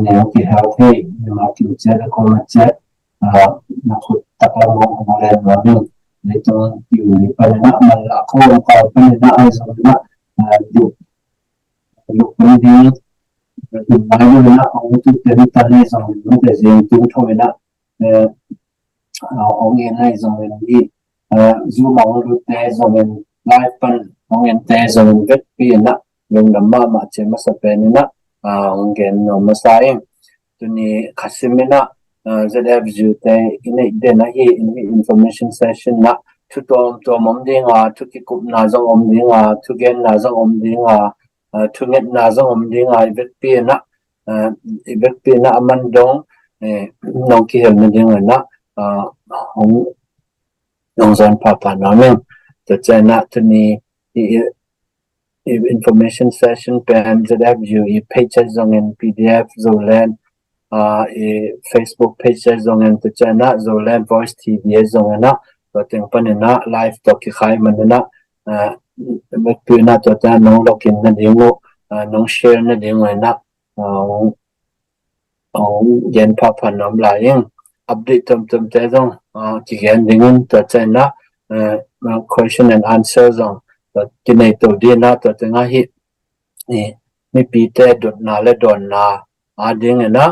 เนี่ยที่เหาที่มาคิวเจอแล้วก็มาเจอนักขุดตะลงมาเรียนว่านี่ในตัวอยู่ในปัญหามันละข้อก็ปัญหาไอ้สมนะอยู่คนดีอยู่มาอยู่นะเอาที่เป็นตาในสมมันจะเรียนตัวเท่าไหร่นะเอาเงินให้สมนี้ซูมองดูแต่สมไลฟ์ปันเอาเงินแต่สมเวทปีนะลงดำมาเชื่อมาสเปนนะเอาเงินเอามาใส่ตัวนี้ขัดสิมินะZFU แต่อินเดียนะที่information session นะทุกตัวมองดิ้งทุกกลุ่มน่าจะมองดิ้งทุกเงินน่าจะมองดิ้งทุกเงินน่าจะมองดิ้งเวทปีนะเวทปีนะมันดงน้องคิดเห็นมันดิ้งนะน้องสอนผ่านน้องนึงแต่เจนะตัวนี้ information session เป็น ZFU pages ตรงนี้ PDF โซเลนFacebook pages ตรงนี้ตัวเจนะโซเลน voice TV ตรงนี้นะตัวเต็งปันนี่นะ live ตัวที่ขายมันนะเมื่อปีนะตัวเจน้องล็อกอินนั่นเองน้อง share นั่นเองเลยนะเย็นผ่านน้องหลายยังอัปเดตเติมแต่ต้องที่เห็นดิ้งตัวเจนะquestion and answer ตรงตัวที่ในตัวเดียนะตัวเต็งอ่ะฮินี่มีปีเตดดนาและดอนนาดิ้งนะ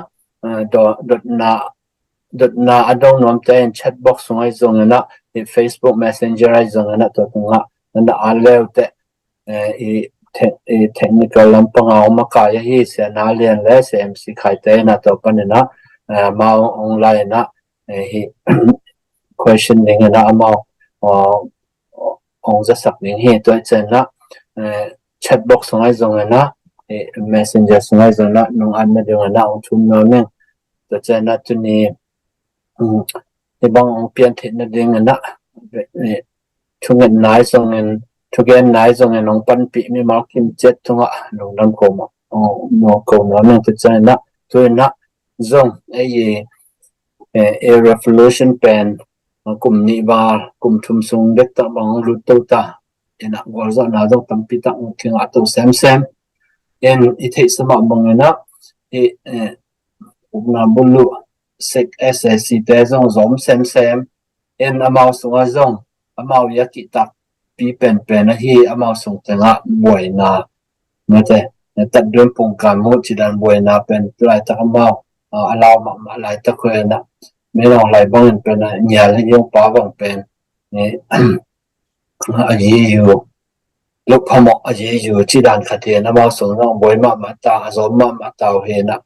ดดนาอดงน้อมใจ chat box ส่งให้ส่งนะใน Facebook Messenger ให้ส่งนะตัวตรงนั้นนั่นอันแล้วแต่technical ลำพังเอามาขายให้เสียนาเรียนและ CMC ขายแต่นะตัวปันนะมาออนไลน์นะquestion นี้นะมาองจะสักหนึ่งให้ตัวเจนนะchat box ส่งให้ส่งนะMessenger ส่งให้ส่งนะน้องอันนั่นเดียวนะองชุมน้องเนี่ยตัวเจนนะตัวนี้ในบางองเปลี่ยนเทคนิคดิ้งนะทุกเงินนายส่งเงินทุกเงินนายส่งเงินน้องปันปีมีมาร์คิมเจ็ดทั้งอ่ะน้องน้ำโกมน้องโกมน้องเนี่ยตัวเจนนะตัวนะส่งrevolution pen กลุ่มนี้ว่ากลุ่มทุมซุงเด็กตะบางรุ่นตัวตาเอ็นวอลซ์น่าจะตั้งปีตั้งเข่งอัตโตแซมเอ็นอีที่สมัครบางนะอุปนาบุลุSEC SSC แต่ส่งสมแซมเอ็นอามาส่งส่งอามาอยากกิตักปีเป็นนะที่อามาส่งแต่ละบวยนาเมื่อแต่ตัดเรื่องปงการมุจิดันบวยนาเป็นหลายตะอามาเรามาหลายตะเคยนะไม่ลองหลายบ้างเป็นเนี่ยและยังป้าบางเป็นนี่อายุอยู่ลูกพมอายุอยู่ที่ด้านขัดเทียนอามาส่งน้องบวยมาตาสมมาตาเฮนะ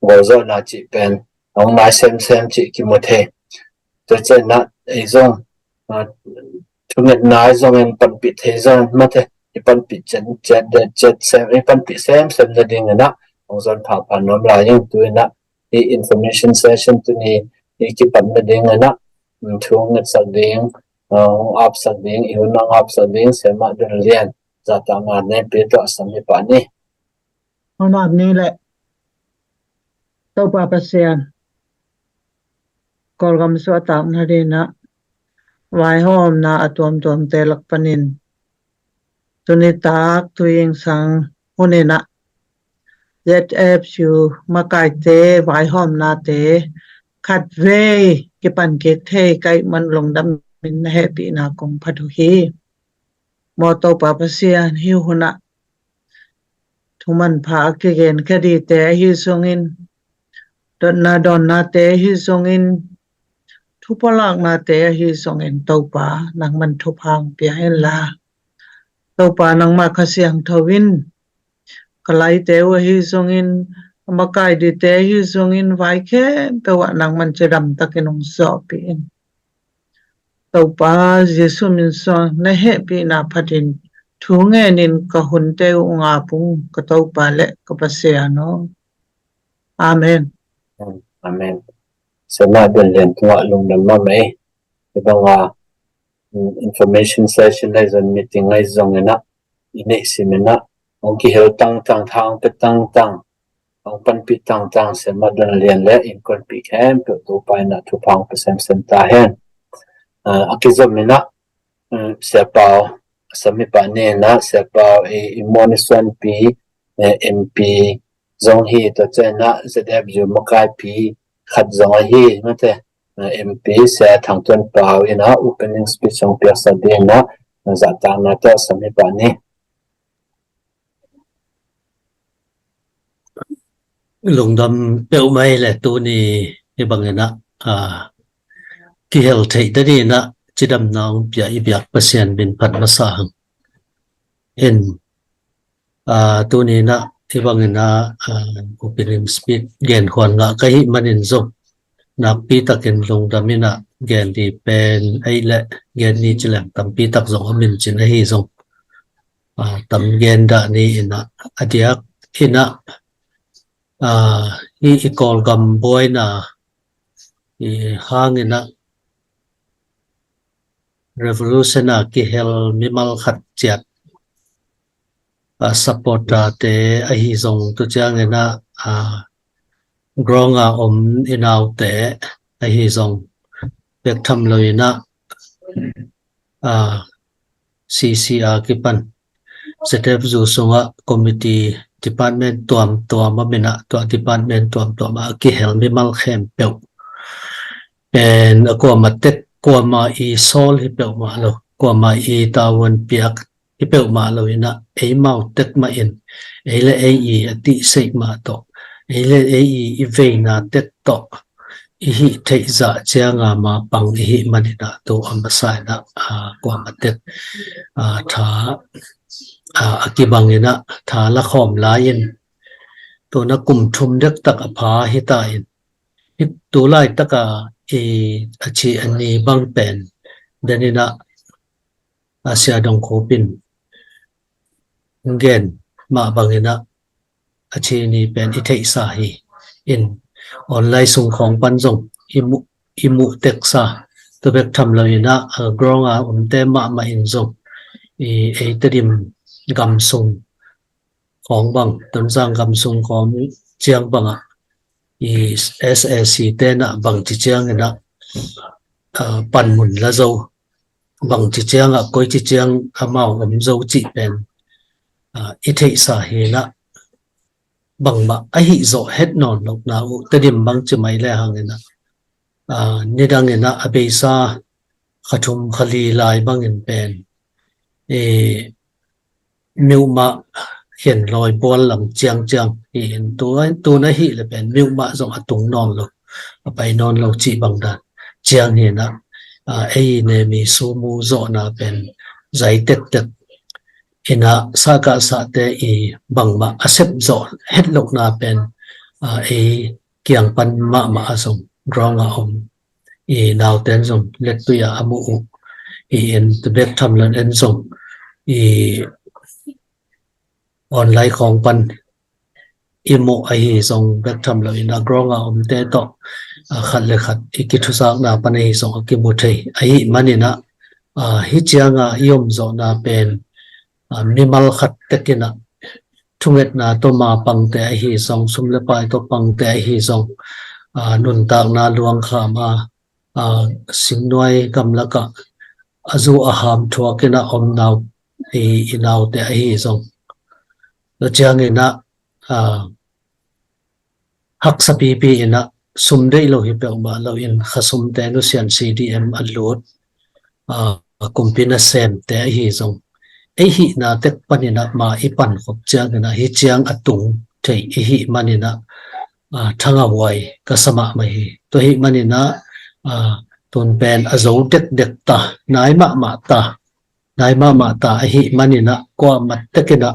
วอลซ์น่าจะเป็นน้องนายเซมจิกิมุเทตัวเจนะไอ้ส่งทุกเงินนายส่งเงินปันปิดเทส่งมาเทปันปิดเจ็ดเซมปันปิดเซมจะดิ่งนะองส่วนผ่านน้ำลายยังตัวนะที่ information session ตัวนี้ที่ปันมาดิ่งนะช่วงเงินสักดิ่งอัพสักดิ่งอีกน้องอัพสักดิ่งเสมาเดินเรียนจะทำงานในปีต่อสมัยป่านนี้ประมาณนี้แหละตัวปาปเซียนKolgam suatak na rin na Wai hom na atuam telak panin Tunitak tuwing sang hunina ZFU makay te Wai hom na te Kadvei kipan kite kay manlong damin na happy na kong paduhi Moto papasiyan hiuhuna Tuman pa akigen kadite hisungin Don na te hisungin Tupalak na te hisongin taupa nang mantupang piyahin la. Taupa nang makasiyang tawin. Kalay te wa hisongin makay di te hisongin vaike pewa nang manchiram takinong sopiin. Taupa Yesu minso nahepi na patin tungenin kahunte ungapung kataupa le kapasiyano. Amen. Amen. Sama din len tuwa lung nama mai ibang information session lai zon meeting lai zong na ini simena ong ki hel tang thang petang ong pan pi tang sama din len le in kon pi kem pe to pai na tu pang percent ta hen akizo mena sepao sami pa ne na sepao monison pi MP zong hi to chena ZFU makai khat zong hi mate MP se thang ton pau ina opening speech song pia sa de na za ta na to sami pa ni lùng đâm bèo mai là tu ni cái bằng na ki hel thei da ni na chi dam nang pia I biak pasien bin phat ma sa hang en tu ni na cái bằng na opening speech gen khwan nga ka hi manin zong na pi takin lùng đâm ina gen di pen ai le gen ni chilam tam pi tak zong amin chin hi zong tam gen da ni ina adiak ina hi ikol gam boy na I hang ina revolution ki hel mimal khat chat supporta te a hi zong tu chang ina gronga inaw te a hi zong pek tham loina CCR ki pan setep zu songa committee department tuam mena to department tuam ki hel mimal khem pe pen ko matet ko ma I sol hi pe ma lo ko ma I tawon piak hi pe ma lo ina e mau tek ma in e le e I ati sei ma to e le e I ve na tek to I hi thei za chianga ma pang hi manina to amasai na ko matet tha akibangina tha la khom la yin to na kum thum dek tak apha hi ta in tu lai taka achi ani bang pen danina asia dong khopin gen ma bangina achi ni pen I thei sa hi in online sung khong pan jong imu teksa to bek tham loina gronga te ma in jong e tedim gam sung khong bang ton sang gam sung khom chiang banga SSC te na bang chi chiang na pan mun la zo bang chi chiang koi chi chiang amao zo chi pen I thei sa hi na bang ma a hi zo het non lok na u te dim bang chi mai le hang na ni dang na abeisa khathum khali lai bang in pen miu ma hiện loi bol lam chiang hiện tu na hi le pen miu ma zong atung non lo pai non lo chi bang da chiang hi na ne mi su mu zo na pen zai tek ina saka sa te bang ma asep zo het lok na pen kiang pan ma azong grong now ten zong let tu ya amu in the bek tham lan en zong online khong pan imo ai zong bek tham lo ina gronga te to khat le khat ikithu sak na pan ai zong ki mu thei ai manina hi chianga yom zo na pen mimal khat tekina thunget na to ma pang te hi zong sum le pai to pang te hi zong nun tak na luang kha ma singnoi kam laka azu aham thuakena naw inaw te hi zong lo chiang ina hak sapi pi ina sum dei lo hi pe ma lo in khasum te no sian CDM alot kumpina sem te hi zong hi na tek panina ma ipan khop chiang ina hi chiang atung thei hi manina thanga wai kasama mai hi to hi manina ton pen azo dek ta nai ma ta hi manina ko mat tekena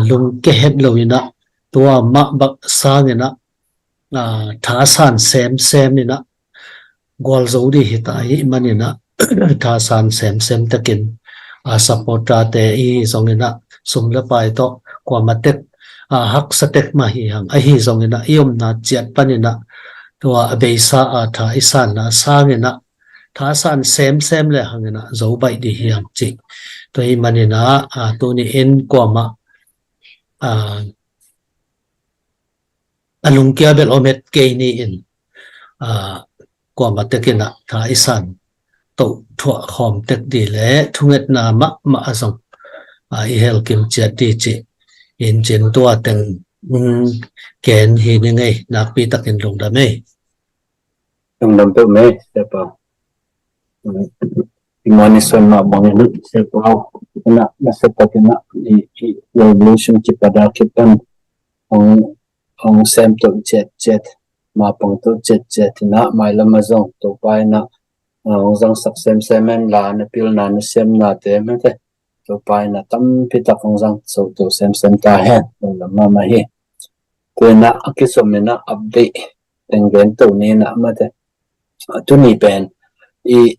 lung ke het loina tua ma bak sangena tha san sem ni na gol zo di hitai manina tha san sem takin supporta te zongena sumla pai to ko matek hak satek ma hi hang hi zongena iom na chiat panina tua abeisa tha isan na sangena tha san sem le hangena zo bai di hiang chi to hi manina to ni en ko ma alung kia bel omet ke ni in ko ma tekina tha isan to thua khom tek di le thunget na ma azong I hel kim chat ti chi in chen tua teng แกนเห็นยังไงนักปีตักเห็นลงดำไหม Yung nampak me siapa Imanison na bangin siapa na nasa kena di revolution pada kipan ang sem to jet mapang to jet na mai lamazong to pai na ang zang sak semen la na pil na sem na te mate to pai na tam pita kong zang so to sem ta hen lama ma hi ko na akisomena update tengen to ni na mate tu ni pen i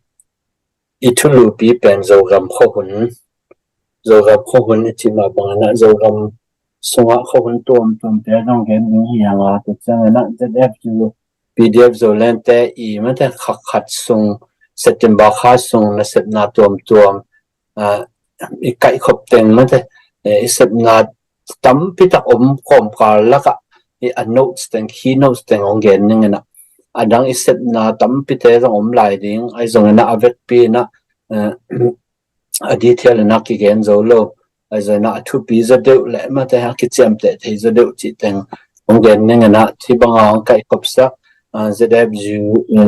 thulu pi pen zo gam kho hun chi ma bang na zo gam songa kho hun tom te jong gen ni yang a tu chang na zf ju pdf zo len te I ma te khat sung september kha sung na sep na tom i kai khop teng ma te i sep na tam pi tak om kom ka la ka I a notes teng keynotes teng ong gen ni na adang isep na tam pite rong om lai ding ai zong na avet pi na a detail na ki gen zo lo ai zong na thu pi za de le ma te ha ki chem te thei za de chi teng ong gen neng na thi banga kai kop sa zf ju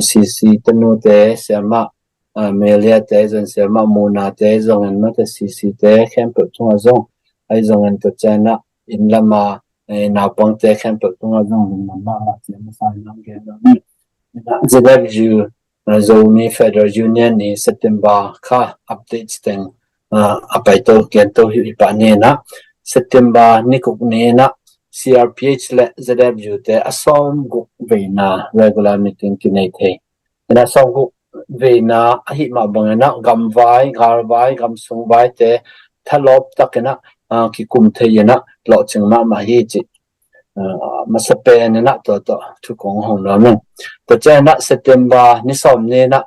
cc tanu te sema melia te zon sema muna te zong ma te cc te khem pu thong zong ai zong an to chana in lama na pang te khem pu thong zong ma chem sa nang gen ZFU Zomi Federal Union ni September ka updates teng apai to ken to hi pa ne na September ni ku ne na CRPH le ZFU te asom gu ve na regular meeting ki nei the na som gu ve na hi ma bang na gam vai gar vai gam sung vai te thalop takena ki kum the na lo ching ma hi chi masape na to thu kong hong na men to chana September ni som ne na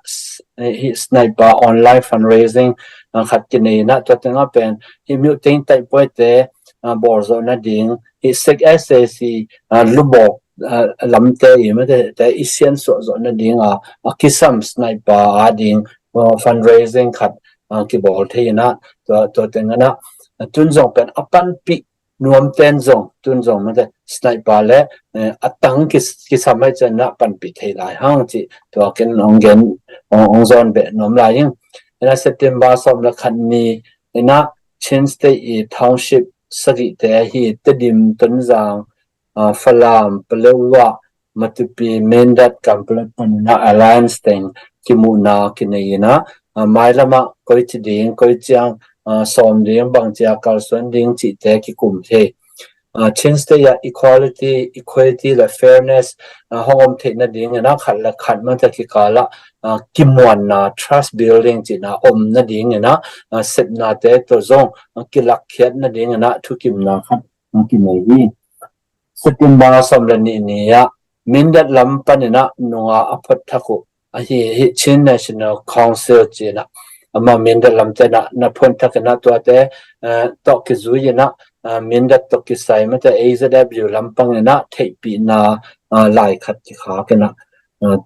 hi sniper online fundraising khat ki nei na to tenga pen hi muting tai poi te borzo na ding hi sek SAC lubo lamte I ma te isian so zo na ding a kisam sniper a ding fundraising khat ki bol the na to tenga na tun zong pen apan pi nuam ten zong tun zong ma te sniper le atang ki samai chen na pan pi thei lai hang chi to ken ong gen ong zon be nom lai yin na September som la khan ni na Chin State Township sagi te hi tedim tun zang falam pelewa matupi mendat kamplet na alliance teng kimuna kinayina mailama koi chi ding koi chiang som ding bang chia kal son ding chi te ki kum the Chin State equality la fairness hongom the na ding na khat ma ta ki kala kimwan na trust building chi na om na ding na sep na te to zong ki lak khet na ding na thu kim na khat ki nei hi September som la ni ya mindat lam panina nunga aphat thaku hi Chin National Council chi na ama minda lamte na phon thakna to te to ki zuyi na minda to ki sai ma te AZW lampang na thei pi na lai khat ki kha kana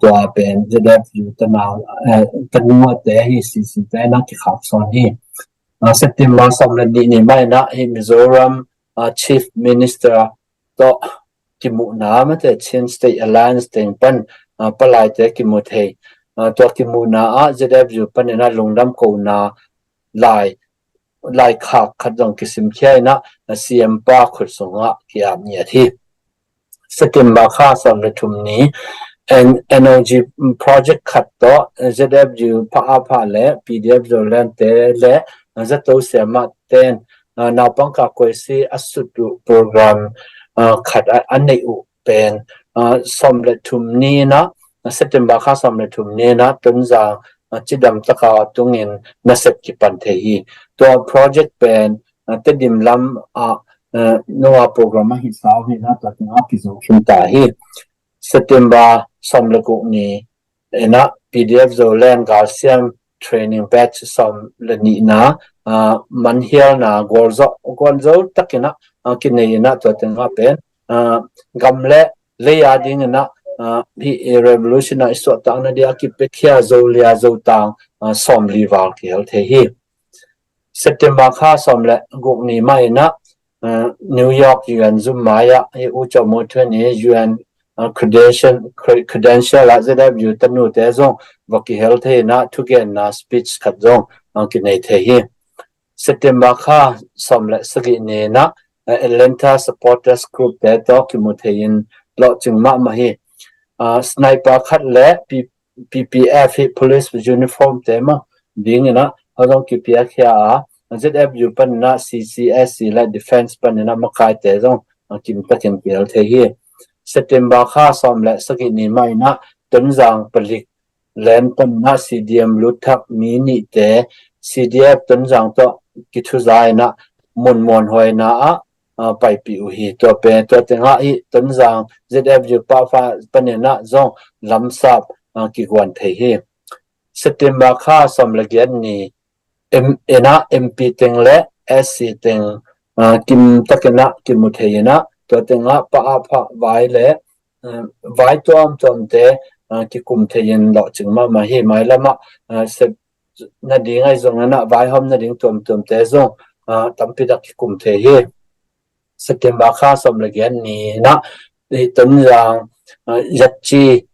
to pen ZW ta na kanwa te hi CC te na ki kha son hi September som la ni mai na hi Mizoram Chief Minister to ki mu na ma te Chin State Alliance teng pan palai te ki mu thei to ki mu na ZFU panena lungdam ko na lai khat jong kisim khai na CM pa khut songa ki am ni thi September kha som le thum ni energy project khat to ZFU pa le PDF zolan te le zato sema ten na pang ka ko si asutu program khat anei u pen som le thum ni na September kha som le thum ne na tun za chidam taka tungin na sep ki pan the hi to project pen te dim lam noa program hi saw hi na ta nga ki zo khim ta hi September som le ku ni na PDF zo len ga siam training batch som le ni na man hial na gorzo takina ki nei na to nga pen gamle le ya ding na hi revolution is so tang na dia ki pekhia zo lia zo tang som li wal ki hel the hi September kha som le guk ni mai na New York UN Zoom Maya he ucha mothwe ni UN credential la ZW tanu te zong vaki health he na thugen na speech khat zong ki nei the hi September kha somle sagi ne na Atlanta supporters group te to ki muthein lo chingma ma hi sniper khat le PPF hi police uniform te ma ding na hodong ki pia khia ZFU pan na CCSC la defense pan na makai te zong kim takin pil the hi September kha somle sagi ni mai na tunjang palik len pan na CDM luthak mi ni te CDF tunjang to kithu zai na mon hoi na pai pi u hi to pe to tenga hi tunjang ZFU pa fa pan na zong lamsap ki gwan the hi September kha somle gen ni MP tengle SC teng kim takena kimutheyina to tenga pa vai le vai tom te ki kumtheyin lo chingma ma hi mai lama se na dingai zong na vai hom na ding tom te zong tampi dak ki kumthe hi September kha som le gen ni na ton yang yatchi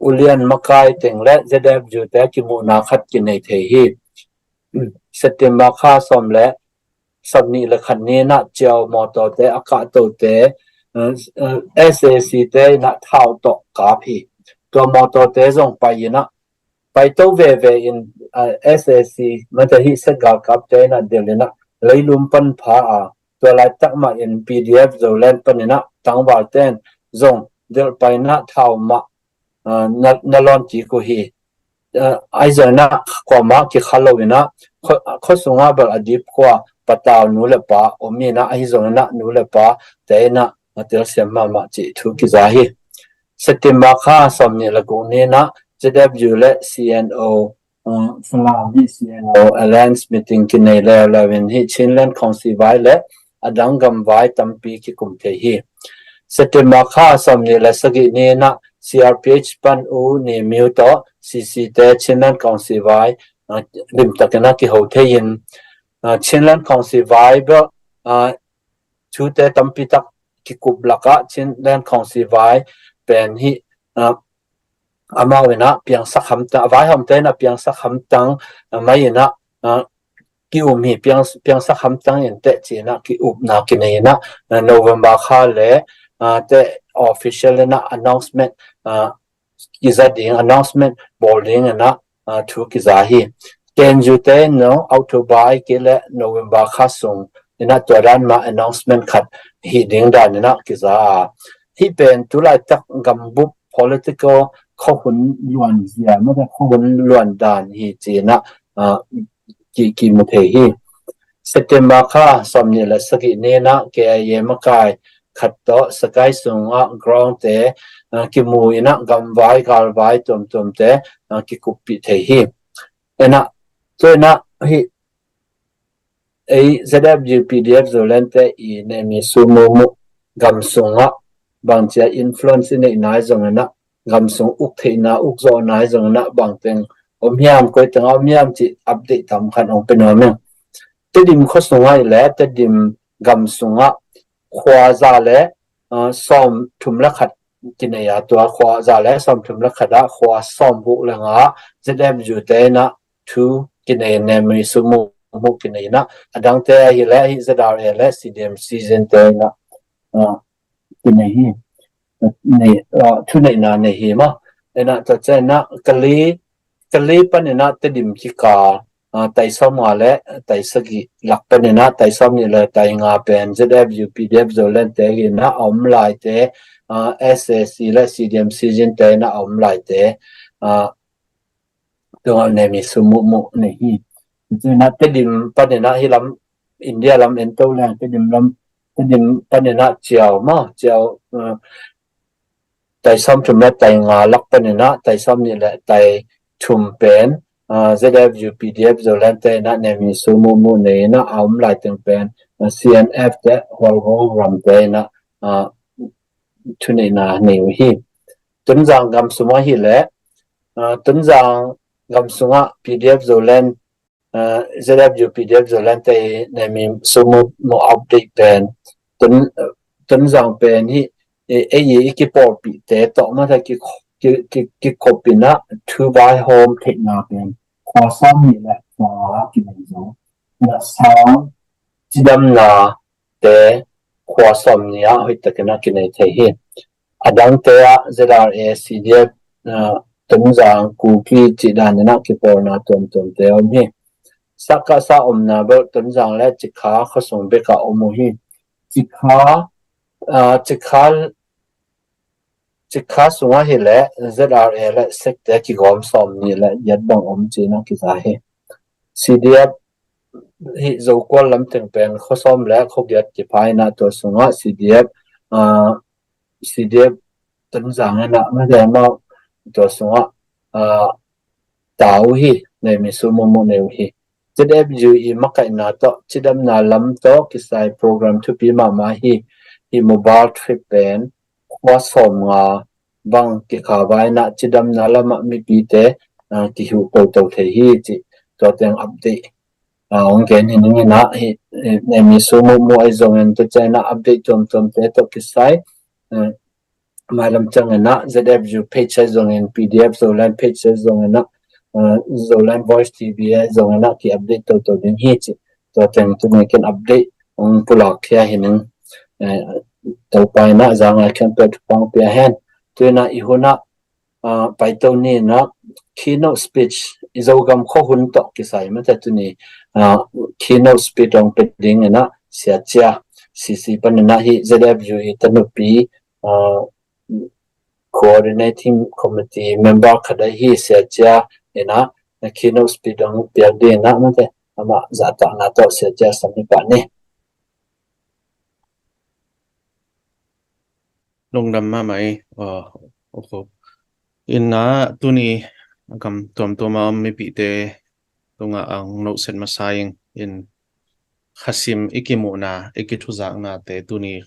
ulian makai tengle ZFU te ki mu na khat ki nei the hi September kha somle sabni la khanne na chao moto te aka to te SAC te na thao to ka phi to moto te zong pai na pai to ve in SAC mata hi se ga kap te na delena leilum pan pha a to lai tak ma in PDF zo len pan na tangwa ten zong del pai na thao ma na lon chi ko hi aizana kwama ki khalowina khosunga bal adip kwa pataw nule pa omina aizona nule pa teina atel semma ma chi thu ki zahi September kha somni lagune na ZW le CNO Flavi CNO Alliance meeting ki nei le lawin hi Chinland Council vai le adangam vai tampi ki kumte hi September kha somni le sagi ne na CRPH pan u ni miuto CC te Chinland Council vai lim takena ki ho thein Chinland Council vai ba chu te tampi tak ki kublaka Chinland Council vai pen hi amawena piang sakham ta vai ham te na piang sakham tang mai na ki mi piang sakham tang en te china ki up na ki nei na November kha le te official na announcement izading announcement boarding na thu ki zahi ken jute no October ke le November khasung ina toran ma announcement khat hi ding dan na ki za hi pen tulai tak gambu political khowun luan zia ma da khowun luan dan hi china ki mu the hi September kha somni la sagi ne na ke ye makai khat to sakai sunga ground te ki mu ina gam vai gal vai tom te ki kupi the hi ena so na hi ZFU PDF zolente I ne mi sumu gam sunga bangcha influence ne nai zong na gam sung uk theina uk zo nai zong na bangteng omhiam ko tang omhiam chi update tam khan ong penom tedim khosunga le tedim gam sunga khwa za le som thumla khat kinaya to khwa za le som thumla khada khwa som bu la nga ZFU te na thu kinay ne mi sumu mu kinay na adang te hi le hi zadar le CDM season te na kinay hi ne thu nei na ne hi ma ena ta che na kali pan na tedim ki ka tai somwa le tai sagi lakpan na tai som ni le tai nga pen ZFU PDF zolen te gi na om lai te SSC le CDM season te na om lai te to ne mi sumu mu ne hi na tedim pan na hi lam India lam ento la tedim pan na chiao ma chiao tai som thum le tai nga lakpan na tai som ni le tai thum pen ZFU PDF zolen te na ne mi sumu mu ne na om lai teng pen CNF te ho ram te na thu ne na ne hi tun jang gam suma hi le tun jang gam sunga PDF zolen ZFU PDF zo lan te ne mi so mo update pen tun zang pen hi ye ki por pi te to ma ta ki copy na to buy home take na pen kwa sam ni la kwa ki mai zo na sound chidam na te kwa som ni a hoi ta kana ki nei the hi adang te a ZRA CDF tun zang ku ki chi dan na ki por na tom te om hi saka sa omna bo tun zang le chikha khosong be ka omuhi chikha chikha sunga hi le ZRA le sekte ki gom som ni le yat bang om chi na ki za he CDF hi zo kwal lam teng pen khosom le khogyat ki phai na to sunga CDF tun zang na ma le ma to sunga tau hi nei mi su mo mo nei hi ZFU makai na to chidam na lam to kisai program to pi ma hi mobile trip pen kwa som nga bang ki kha vai na chidam na lama mi pi te ki hu ko to the hi chi to teng update ong gen hi ni na hi ne mi su mo ai zong en to china update tom te to kisai malam chang na ZFU page zong en PDF so lan page zong na Zolan Voice TV zong na ki update to din hi chi to teng tu me ken update ong pulak khia hineng to pai na zanga kan pe pang pe hen tu na I huna pai to ni na keynote speech izogam kho hun to ki sai ma ta tu ni keynote speech ong pe ding na sia chia cc pan na hi ZFU tanu pi coordinating committee member khada hi sia chia ena keynote speech ong pe ding na ma te ama za ta na to sia chia sami pa ni lung dam ma mai oho in na tuni kam tom ma mi pi te tunga ang no set ma saying in khasim ikimu na ikithu zang na te tuni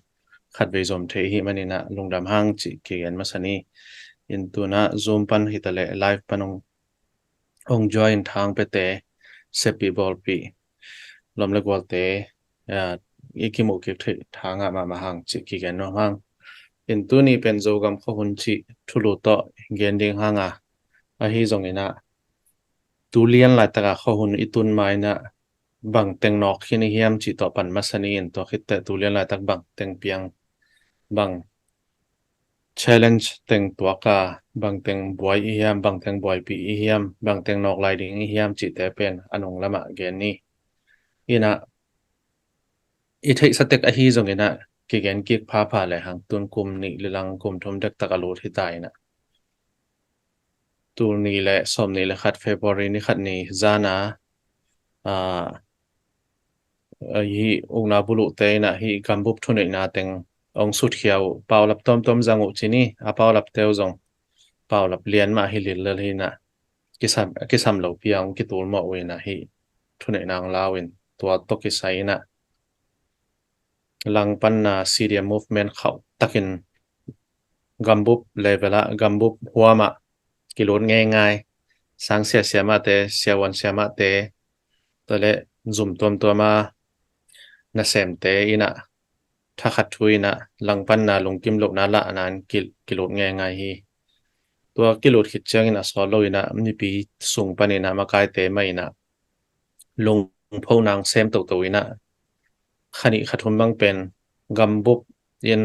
khat ve zom the hi manina lung dam hang chi ki an masani in tuna zoom pan hitale live panong ong join thang pe te sepi bol pi lom le gol te ikimu ki thang ma hang chi ki gan no hang in tuni pen zogam kho hun chi thulu to gending hanga a hi zongina tulian la taka kho hun itun mai na bang teng nok khini hiam chi to pan masani in to khitte tulian la tak bang teng piang bang challenge teng tuaka bang teng boy hiam bang teng boy pi hiam bang teng nok lai ding hiam chi te pen anong lama gen ni ina I thei satek a hi zongina ki gen ki pha le hang tun kum ni lilang kum thom dek takalur hi tai na tur ni le som ni le khat February ni khat ni zana hi ungna bulu te na hi gambup thune na teng ong sut khiao paulap tom zangu chini a paulap teu zong paulap lian ma hi lil hi na kisam lo piang ki tur mo we na hi thune nang lawin tua to ki sai na lang pan na Syria movement khau takin gambup levela gambup huama kilon ngai sang sia ma te siawan sia ma te tole zum tom ma na sem te ina thakhat thuina langpan na lungkim lo na la anan kilot ngai hi tua kilot khit chang ina solo ina ni pi sung panina makai te mai na lung phau nang sem to ina khani khathum bang pen gambup in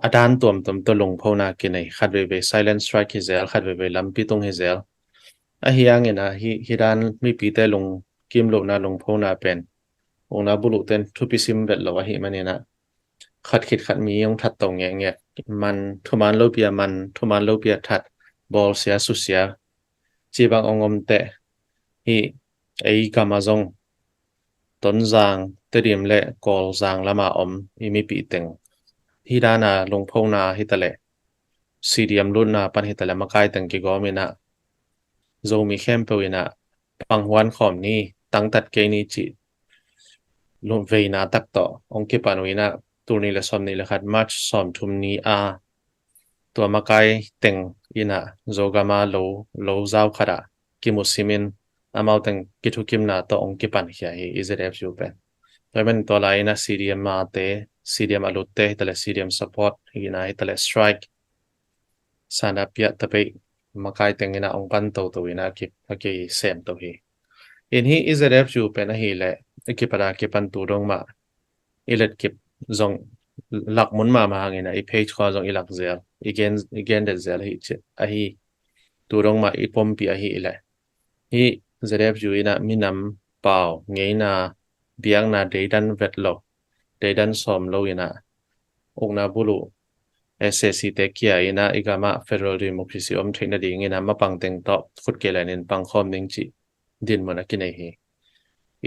adan tom to lung phau na ki nei khatwe be silent strike hi zel khatwe be lampi tung hi zel a hiang ina hi dan mi pi te lung kim lo na lung phau na pen ongna bulu ten thupi sim bet lo hi manina khat khit khat mi yong that tong nge man thuman lo pia that bol sia su sia chi bang ongom te hi ei kamazong ton zang te dim le kol zang lama om imi pi teng hi dana lung phau na hi tale CDM lun na pan hi tale makai teng ki gomina zo mi khem pe ina panghuan khom ni tang tat ke ni chi lum veina tak to ong ki panuina turni le som ni le khat march som thum ni a to makai teng ina zogama lo zau khara ki musimin amau teng kitukim na to ong kipan khia hi EZFU pen toimen to lai na CDM ma te CDM alute tale CDM support hi na tale strike sana pia tape makai tengina ong pan to ina ki sem to hi in hi EZFU pen hi le ikipara kipan turong ma ilet kip zong lak mun ma hangina I page kho zong ilak zel again de zel hi hi turong ma ipom pi hi ile hi ZFU ina minam pau ngeina biang na deidan vetlo deidan som lo ina ongna bulu SSC te kia ina igama Federal Democracy theina ding ina mapang teng to khut kelanin pangkhom ning chi din mona kinai hi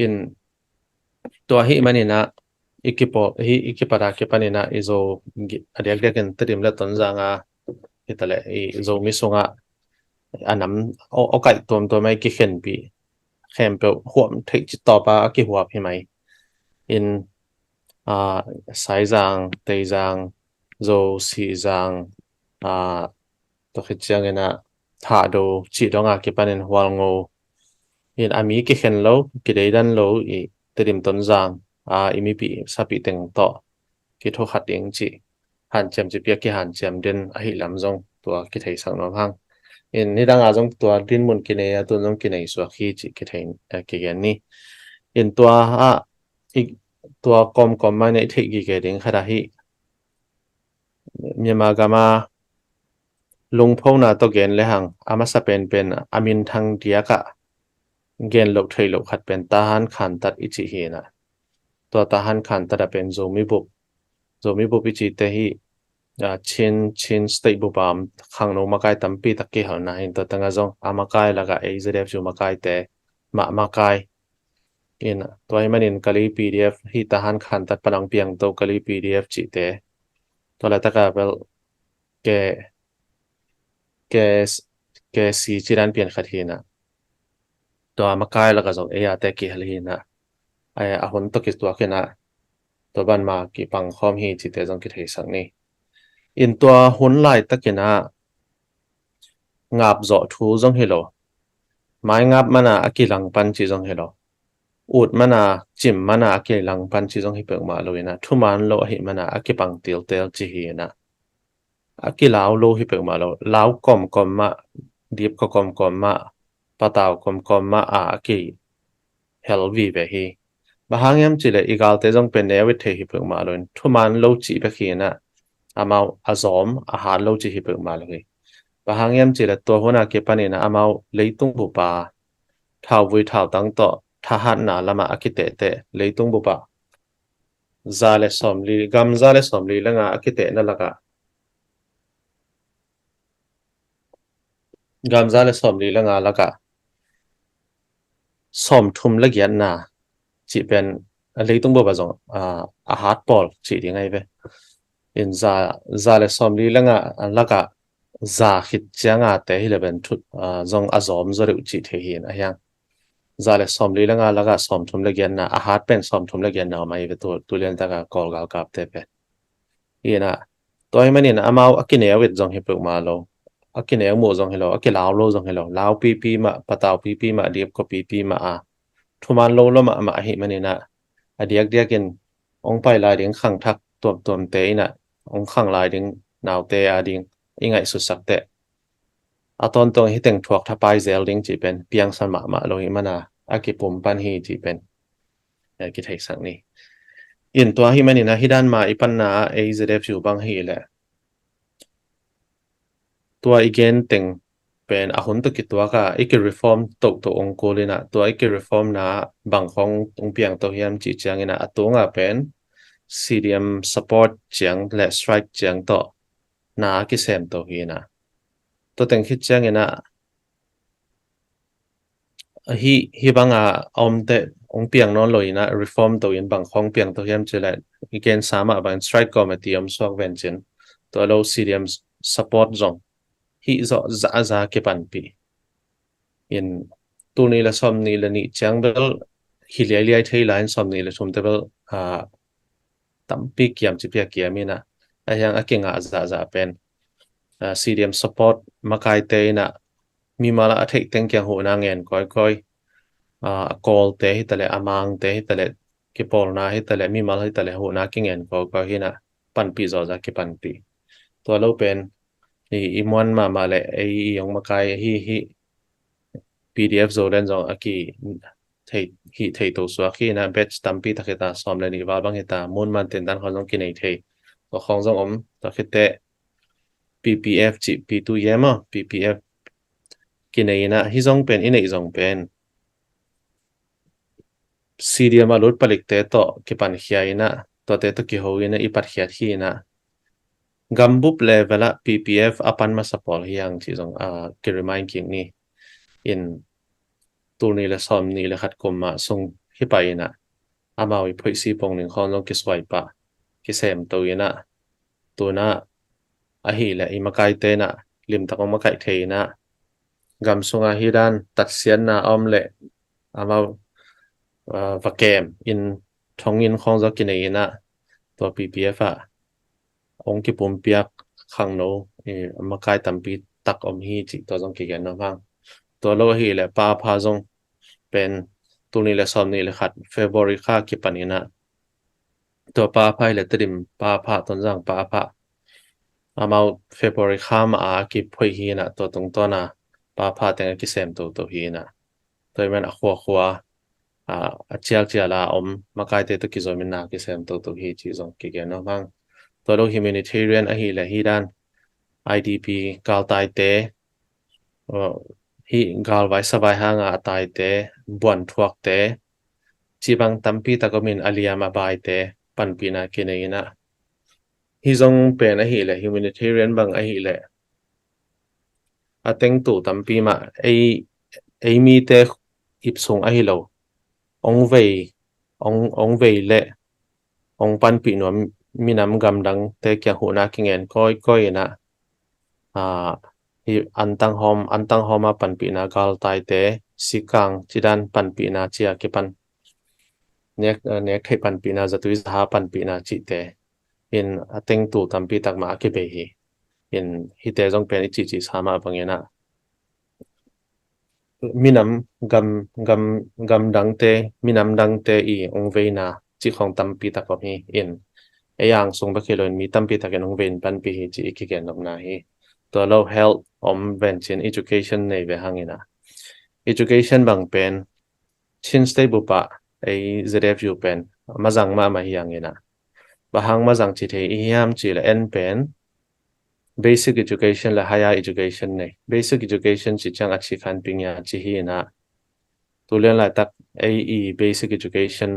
in to hi manina ikipara ke panina izo adiak deken trim la ton zanga itale izo misunga anam o kai tom to mai ki khen pi khem pe huam thei chi to pa ki huap hi mai in sai zang tei zang zo si zang to khichang ena tha do chi donga ki panin hwal ngo in ami ki khen lo ki deidan lo I trim ton zang imi pi sapi teng to ki tho khat ing chi han chem chi pia ki han chem den a hi lam zong to ki thei sang no hang in ni dang a zong to din mun ki nei to zong ki nei so khi chi ki thei ki gen ni in to to kom ma nei thei gi ge ding khara hi myama gama lung phau na to gen le hang ama sa pen amin thang dia ka gen lo thei lo khat pen ta han khan tat ichi hi na to ta han khan ta pen zomi bu ichi te hi chin state bu bam khang no makai tampi takki hal na hin to tanga zong amakai laga AZF ju makai te makai in toy manin kali PDF hi ta han khan tat panang piang to kali PDF chi te to la taka bel ke si chiran pian khat hi na to amakai laga zong e ate ki hal hi na ai a hon to ki to ke na to ban ma ki pang khom hi chi te zong ki thei sang ni in to hun lai takina ngap zo thu zong hilo mai ngap mana akilang pan chi zong hilo ut mana chim mana akilang pan chi zong hi pek ma lo ina thuman lo hi mana akipang til tel chi hi na akilaw lo hi pek ma lo law kom ma dip ko kom ma pataw kom ma aki helvi ve hi bahangyam chile igal te zong pen ne wit the hi pek ma lo thuman lo chi pe khi na amau azom han lo chi hi pek ma lo hi bahangyam chile to hona ke panina amau leitung bu pa thau vui thau tang to thahan na lama akite te leitung bu pa zale somli langa akite na laka gam zale somli langa laka som thum lagian na chi pen leitung bu ba zong a hat pol chi di ngai ve in zale somli langa laka za khit changa te hi leben thut zong azom zore uchi the hin a yang zale somli langa laga som thum lagian na a hat pen som thum lagian na mai ve to tulen ta ka kol gal kap te pe ina toy manin amau akine wit zong hi pek ma lo akine mo zong hello akilaw lo zong hello law pp ma pataw pp ma diep ko pp ma thuman lo ma hi manina adiak diakin ong pai lai ding khang thak tom te ina ong khang lai ding naw te ding ingai su sak te aton tong hi teng thuak thapai zel ding chi pen piang san ma lo hi mana akipum pan hi chi pen ki thei sang ni in to hi manina hidan ma ipan na AZF ju bang hi le to again teng pen ahun to ki to ka ik reform to ong ko le na to ik reform na bang khong ong piang to hiam chi chang ina atonga pen CDM support chiang le strike chiang to na ki sem to hi na to teng khit chang ina hi banga omte ong piang non loina reform to in bang khong piang to hiam chela again sama ban strike committee swak venchin to lo CDM support zong hi zo za ke pan pi in tu ni la som ni la ni chang bel hi liai thei line som ni la thum te bel tam pi kiam chi pia kiamina ayang akinga za pen CDM support makai te na mi mala athei teng kyang ho na ngen koi call te hi tale amang te hi tale ki pol na hi tale mi mal hi tale hu na kingen ko hi na pan pi zo za ki pan pi to lo pen i mon ma le ai yong ma kai hi PDF zo len zo aki thei to so khi na batch tampi ta kheta som le ni wa bang heta mun man ten dan khong ki nei thei to khong zong om ta khete PPF chi P2 yema PPF ki nei na hi zong pen in nei zong pen CDM alut palik te to ki pan khia ina to te to ki ho ina I pat khia thi ina gambup level a PPF apan ma sapol hiang chi zong ki remind king ni in tu ni le som ni le khat kom ma sung hi pa ina amawi phoi si pong ning khon long ki swai pa ki sem to ina tu na a hi le I makai te na lim ta kong makai the na gam sunga hi dan tat sian na om le amaw va kem in thong in khong zo ki nei ina to PPF a ong ki pum piak khang no makai tampi tak om hi chi to jong ki gen no mang to lo hi le pa pha jong pen tu ni le som ni le khat February kha ki panina to pa phai le trim pa pha ton jang pa pha amau February kha ma ki phoi hi na to tung to na pa pha te ki sem to hi na to men a khwa a chial la om makai te to ki zo min na ki sem to hi chi jong ki gen no mang to lo humanitarian a hi le hi dan IDP kal tai te hi gal vai sabai hanga tai te buan thuak te chi bang tampi takomin aliama bai te panpina kineina hi zong pen a hi le humanitarian bang a hi le ateng tu tampi ma ei mi te ipsung a hi lo ong vei le ong panpi no minam gam dang te kya hu na kingen koi na hi antang hom a panpi na gal tai te sikang chidan panpi na chia ki pan nek thei panpi na zatui ha panpi na chi te in ateng tu tampi tak ma ki be hi in hi te jong pen chi sama bangena minam gam dang te minam dang te I ong veina chi khong tampi tak ko hi in eyang sung ba khiloin mi tampi tak en ong vein panpi hi chi ki gen nok na hi to lo health om venchin education nei ve hangina education bang pen chin stay bupa ei ZFU pen mazang ma hiangina bahang mazang chi the hiam chi la en pen basic education la higher education nei basic education chi chang achi khan pingya chi hi na tulen la tak AE basic education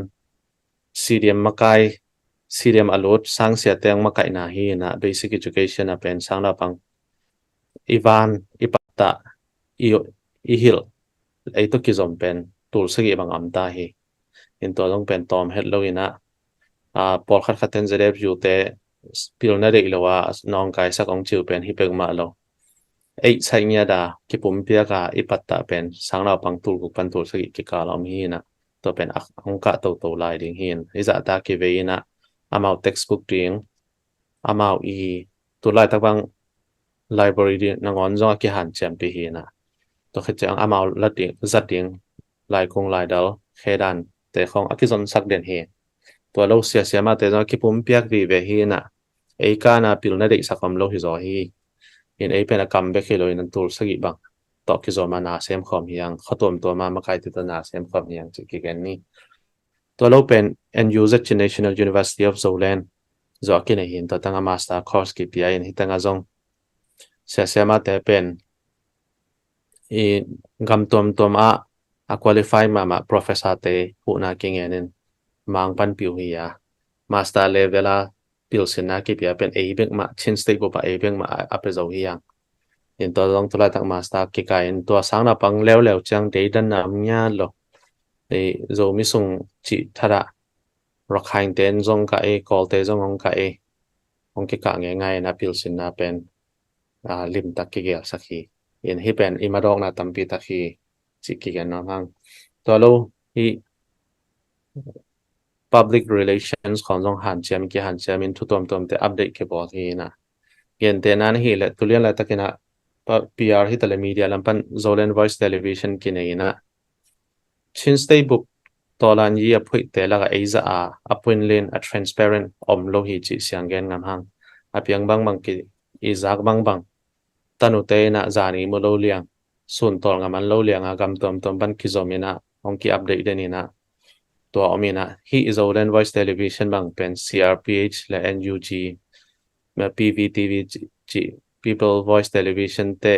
CDM makai CDM alot sang sia teng makai na hi na basic education a pen sang la pang Ivan ipata I hil ei to ki zom pen tul sagi bang amta hi in to long pen tom het lo ina por khat khaten zerep ju te pil na dei lowa nong kai sa kong chiu pen hi pek ma lo ei sai nya da ki pum pia ka ipatta pen sang la pang tul ku pan tul sagi ki ka lam hi na to pen ong ka to lai ding hin iza ta ki ve ina amau textbook ding amau I tu lai tak bang library di nangon zo ki han chem pi hi na to khe chang amau la ding zat ding lai kong lai dal khedan te khong akizon sak den hi to lo sia ma te zo ki pum piak ri ve hi na ei ka na pil na dei sakam lo hi zo hi in ei pen a kam be khelo in tur sagi bang to ki zo ma na sem khom hiang khatom to ma kai te na sem khom hiang chi ki gen ni to lo pen and user National University of Zoland zo ki ne hin to tanga master course ki pi in hitanga zong sia ma te pen I gam tom a qualify ma professor te hu na kingen mang pan piu hi ya master level a pil sin na ki pia pen ei bek ma chin stay ko pa ei bek ma ape zo hi yang in to long to la tak master ki ka in to sang na pang lew chang de dan na nya lo ei zo mi sung chi thara rakhain ten zong ka e kol te zong ong ka e ong ki ka ngai na pil sin na pen lim tak ki gel sakhi in hi pen imadok na tampi takhi chi ki gan na hang to lo hi public relations khon jong han chem in thu tom te update ke bo hi na gen te nan hi le tulian la takina PR hi tele media lampan Zolan Voice Television ki nei na chin stay book tolan yi aphui te la eiza a apun len a transparent om lo hi chi siang gen ngam hang apiang bang ki izak bang tanu te na zani mo lo liang sun tol ngaman lo liang a gam tom ban ki zomina ong ki update denina to omina hi is Zolan voice television bang pen CRPH la NUG ma PVTV chi people voice television te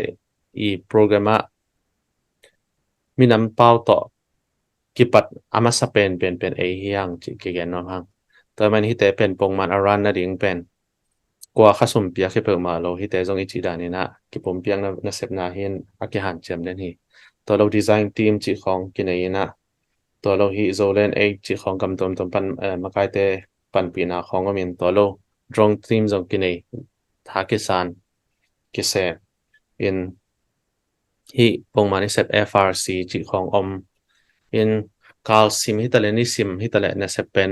i programa minam pau to kipat ama sa pen e hiang chi ki gen no hang to man hi te pen pong man aran na ding pen kwa khasum pia ke pe ma lo hi te zong ichi dani na ki pom piang na sep na hin aki han chem den hi to lo design team chi khong ki nei na to lo hi Zolan a chi khong kam tom pan makai te pan pi na khong min to lo drone team zong ki nei tha ke san ki se in hi pong man sep FRC chi khong om in kal sim hi tale ni sim hi tale na sep pen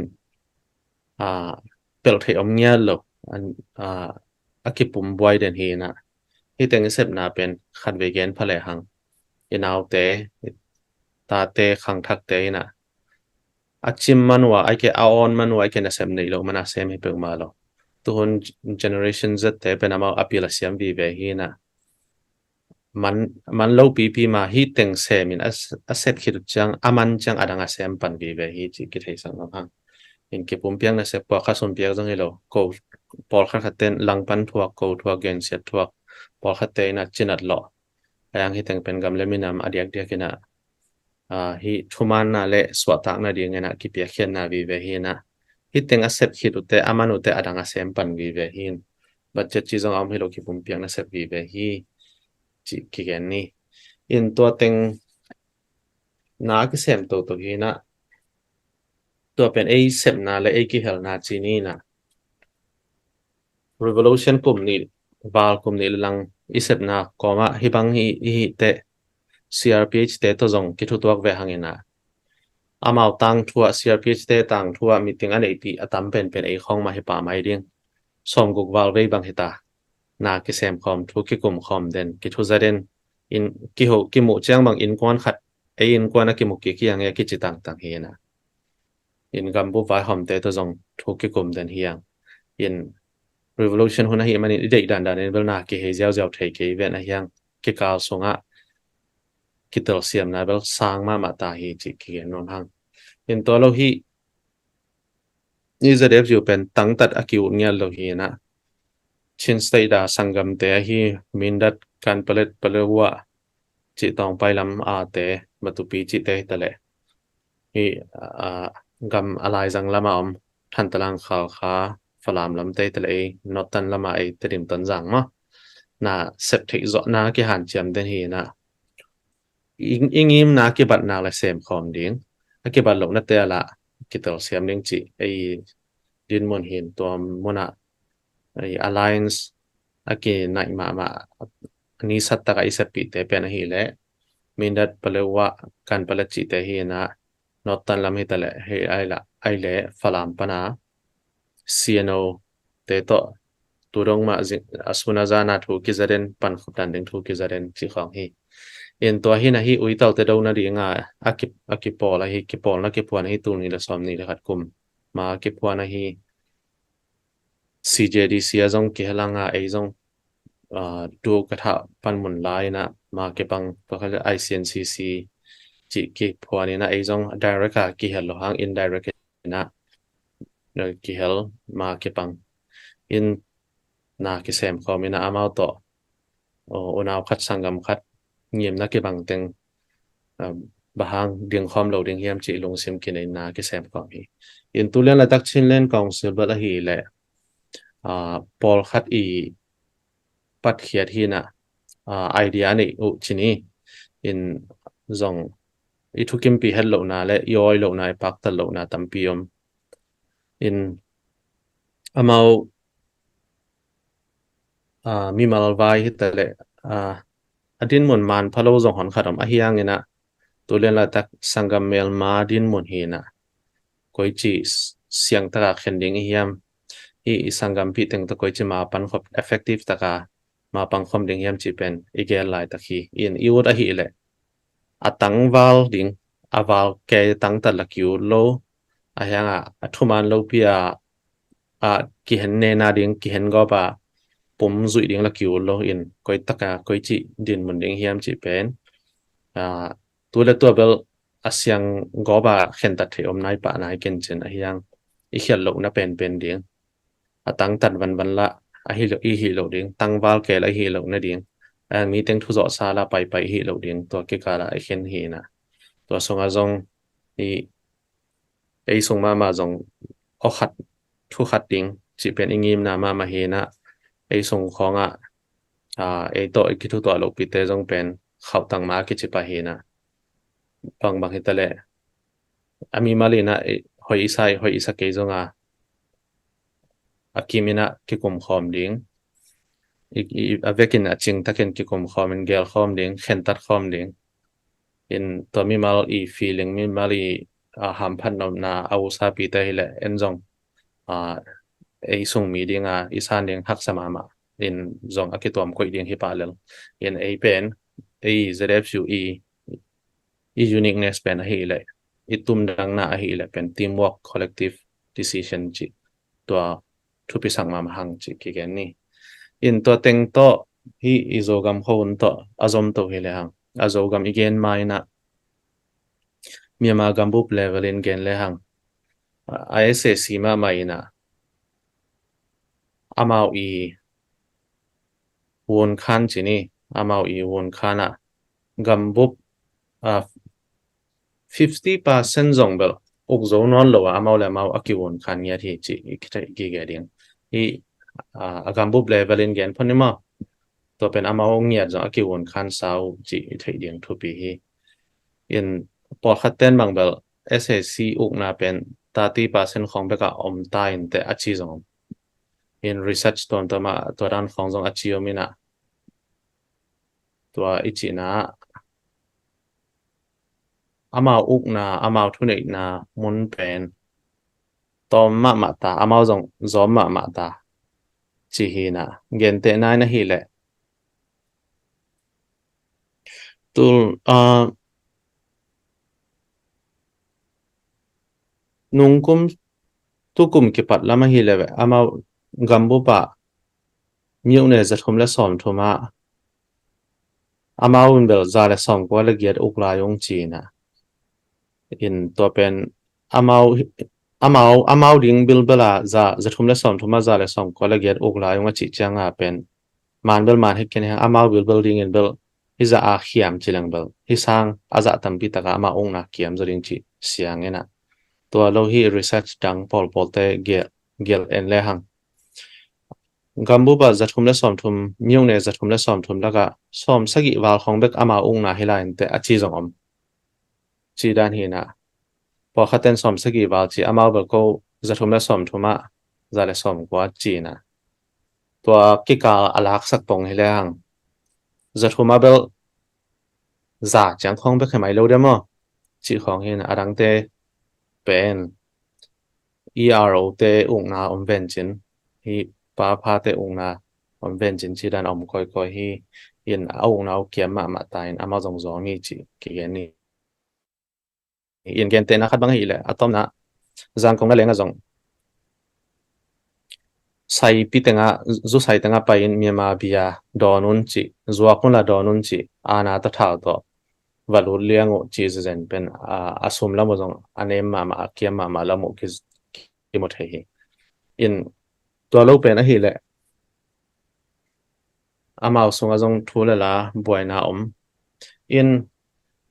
pel the om nya lo an akipum boy den hi na hi teng sep na pen khan ve gen phale hang inaw te ta te khang thak te na achim manwa ake aon manwa ake na sem nei lo mana sem hi pe ma lo tuhun generation z te pen ama apila siam vi ve hi na man lo pp ma hi teng sem in aset khit chang aman chang adanga sem pan vi ve hi chi ki thei sang hang in ke pum piang na se pa kha som piang jang elo ko por kha khaten lang pan thuak ko thuak gen set thuak por khate na chinat lo ayang hi teng pen gam le minam adiak dia kina hi thuman na le swata na ding na ki pia khen na vi ve hi na hi teng asep khit ute amanu te adanga sem pan vi ve hin budget chi jong am hi lo ki pum piang na sep vi ve hi chi ki gen ni in to teng na ki sem to hi na to pen a sem na le a ki hel na chi ni na revolution kum ni bal kum ni lang isep na koma hi bang hi te CRPH te to zong ki thu tuak ve hangena amau tang thua CRPH te tang thua meeting an ap atam pen ei khong ma hi pa mai ding som guk wal ve bang hita na ki sem khom thu ki kum khom den ki thu zaren in ki ho ki mu chang bang in kwan khat ei in kwan ki mu ki yang ya ki chitang tang hi na in gam bu vai hom te to zong thu ki kum den hiang in revolution huna hi mani dei dan dan bel na ki he jiao thei ke ve na hiang ki kal songa kitel siam na bel sang ma ta hi chi ki non hang in to lo hi ni za dev ju pen tang tat akiu ngal lo hi na chin stai da sangam te hi min dat kan palet palewa chi tong pai lam a te matupi chi te tale hi gam alai jang lama om than talang khal kha falam lam te tale notan lama ai terim tan jang ma na sep thei zo na ki han chiam den hi na ingim na ki bat na la sem khom ding ki bat lo na te la ki tel siam ding chi ai din mon hin to mona ai alliance aki nai ma ni satta ka isa pi te pen hi le mindat palewa kan pala chi te hi na notan lam hi tale he ai le falam pana CNO te to turong ma asuna zana thu ki zaren pan khutan ding thu ki zaren chi khong hi in to hi na hi uital te do na ri nga akipol hi kipol na kipuan hi tu ni la som ni la khat kum ma kipuan hi CJDC azong ki helanga aizong do katha pan mun lai na ma ke pang to khala ICNCC chi ki puan na aizong direct ki hello hang indirect na ki hel ma ke pang in na ki sem khomina amau to onaw khat sangam khat ngiem na ke bang teng bahang ding khom lo ding hiam chi long sim ki nei na ki sem khom hi in tulen la tak chin len council bala hi le pol khat i pat khiat hi na idea nei u chini in zong i thukim pi hello na le yoi lo na pak tal lo na tampiom in amau mi mal vai hi tale adin mun man phalo zong hon khatam a hiang ina tulen la tak sangam mel ma din mun hi na koi chi siang taka khending hiam hi sangam pi teng to koi chi ma pan khop effective taka ma pang khom ding hiam chi pen igel lai takhi in iwot a hi le atang wal ding aval ke tang ta la kiu lo a yang a thuman lo pia a ki hen ne na ding ki hen go ba pum zui ding la kiu lo in koi taka koi chi din mun ding hiam chi pen a tu le tu bel asyang go ba khen ta the om nai pa nai ken chen a yang i khial lo na pen ding atang tan van la a hi lo ding tang wal ke la hi lo na ding mi teng thu zo sa la pai hi lo ding to ke kala a khen hi na to songa zong i ei song ma zong o khat thu khat ding chi pen ingim na ma he na ei song khonga ei to ki thu to lo pi te zong pen khau tang ma ki chi pa he na bang hitale ami mali na hoi isa ke zonga akimina ki kum khom ding avekin aching taken ki kum khom in gel khom ding khen tat khom ding in to mi mal I feeling mi mali ham phan nom na au sa pi te hele en zong ei sung mi ding isan ding hak sama ma in zong akitom koi ding hi pa lel in ei pen ei zrfu I uniqueness pen hi le itum dang na hi le pen teamwork collective decision chi to thu pi sang ma hang chi ki gen ni in to teng to hi izogam hon to azom to hi le hang azogam igen mai na Myanmar gambup level in gen le hang ISSC ma mai na amau I won khan chi ni amau I won khana gambup 50% zong bel uk zo non lo amau le mau akiwon khan nya thi chi ki ge ding I gambup level in gen phonima to pen amau ngia zo akiwon khan sau chi thei ding thu pi hi in por khaten bang bel SSC uk na pen 30% khong beka om ta in te achi zong in research ton to ma to ran khong zong achi omina to ichi na amau uk na amau thu nei na mun pen tom ma ta amau zong zom ma ta chi hi na gen te nai na hi le tul nungkum tukum ki pat lama hi le amau gambu pa miu ne za thum la som thuma amau un bel za le som ko la giat uk la yong chi na in to pen amau ding bil bela za thum la som thuma za le som ko la giat uk la yong chi changa pen man bel man he ken amau bil ding in bel hi za a khiam chilang bel hi sang aza tampi taka ama ong na kiam zo ring chi siang ena to lo hi research dang pol te gel en le hang gambu ba zathum le som thum myung ne zathum le som thum laga som sagi wal khong bek ama ong na hilain te achi zong om chi dan hi na po khaten som sagi wal chi ama bel ko zathum le som thuma za le som kwa chi na to ki ka alak sak pong hi le hang zathuma bel za chang khong bek mai lo demo chi khong hin arang te pen ERO te ung na om ven chin hi pa te ung na om ven chin chi dan om koi hi in ung na kiam ma ta in ama zong zong ni chi ki gen ni in gen te na khat bang hi le atom na zang kong na lenga zong sai pi tenga zu sai tenga pa in Myanmar bia donun chi zuwa kun la donun chi ana ta thao to valur liango chi zen pen asum la mo zong anem ma kiam ma la mo ki mo the hi in to lo pen a hi le amao sunga zong thule la boina om in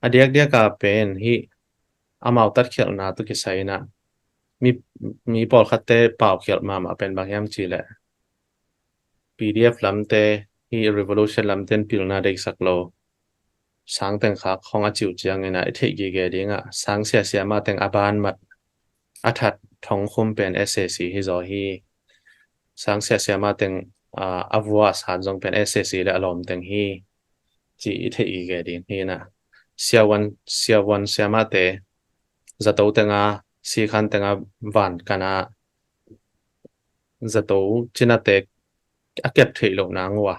adiak dia ka pen hi amao tat khel na to ki sai na mi pol khatte pau khel ma pen bang yam chi le PDF lamte hi revolution lamten pilna dei saklo sang teng kha khonga chiu chiang ena the gi ge dinga sang sia ma teng aban mat athat thong khum pen SSC hi zo hi sang sia ma teng avwa san jong pen SSC le alom teng hi chi the gi ge din hi na sia wan sia ma te zato tenga si khan tenga van kana zato china te akep theilo na ngwa